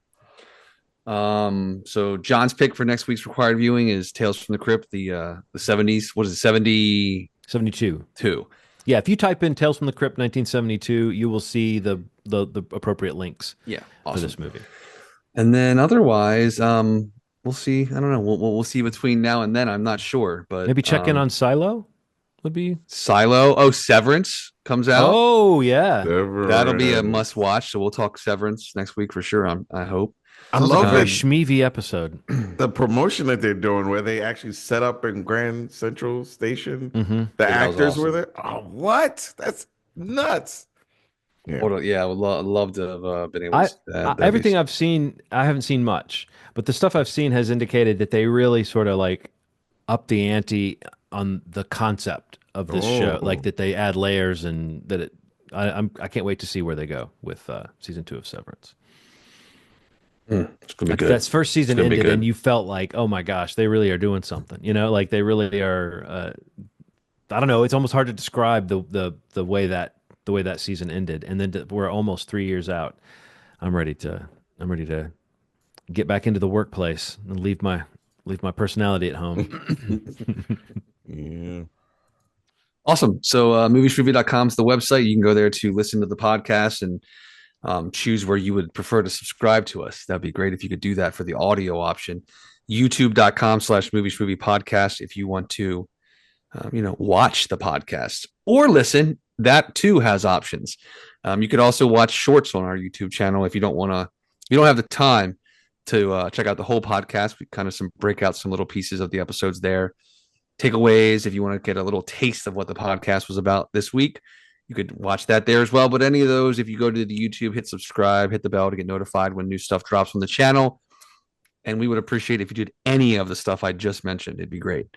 So John's pick for next week's required viewing is Tales from the Crypt, the 70s. What is it? 72.
72. Yeah, if you type in Tales from the Crypt 1972, you will see the appropriate links
Yeah.
for
Awesome.
this movie.
And then otherwise, we'll see. I don't know. We'll see between now and then. I'm not sure, but
Maybe check in on Silo would be.
Silo. Oh, Severance comes out.
Oh yeah,
That'll be a
Severance.
must watch. So we'll talk Severance next week for sure. I hope.
I
sounds like a
love
very
it.
schmeevy episode.
The promotion that they're doing where they actually set up in Grand Central Station.
Mm-hmm.
The
Yeah, that was
actors were
awesome.
there. Oh, what? That's nuts. Yeah.
Yeah, I would love to have been able to see that.
Everything I've seen, I haven't seen much, but the stuff I've seen has indicated that they really sort of like up the ante on the concept of this show, like that they add layers and that it. I can't wait to see where they go with season 2 of Severance.
It's gonna be
Like
good.
that's first season
gonna be
ended,
good.
and you felt like, oh my gosh, they really are doing something. You know, like they really are. I don't know. It's almost hard to describe the way that season ended, and then we're almost 3 years out. I'm ready to get back into the workplace and leave my personality at home.
Yeah.
Awesome. So movieshmovie.com is the website. You can go there to listen to the podcast and choose where you would prefer to subscribe to us. That'd be great if you could do that for the audio option. YouTube.com/movieshmovie podcast if you want to watch the podcast or listen. That too has options. You could also watch shorts on our YouTube channel if you don't have the time to check out the whole podcast. We kind of break out some little pieces of the episodes there. Takeaways, if you want to get a little taste of what the podcast was about this week, you could watch that there as well. But any of those, if you go to the YouTube, hit subscribe, hit the bell to get notified when new stuff drops on the channel. And we would appreciate if you did any of the stuff I just mentioned. It'd be great.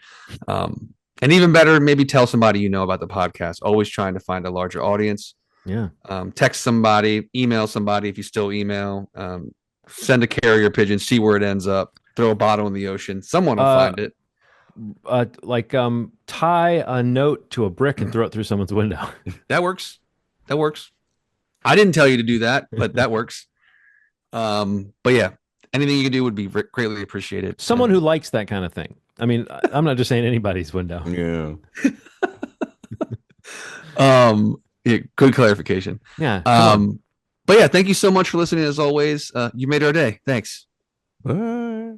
And even better, maybe tell somebody you know about the podcast. Always trying to find a larger audience.
Yeah.
Text somebody, email somebody if you still email. Send a carrier pigeon, see where it ends up. Throw a bottle in the ocean. Someone will find it.
Tie a note to a brick and throw it through someone's window.
That works. I didn't tell you to do that, but that works. But yeah, anything you can do would be greatly appreciated.
Someone who likes that kind of thing. I mean, I'm not just saying anybody's window.
Yeah.
Yeah, good clarification.
Yeah.
But yeah, thank you so much for listening as always. You made our day. Thanks.
Bye.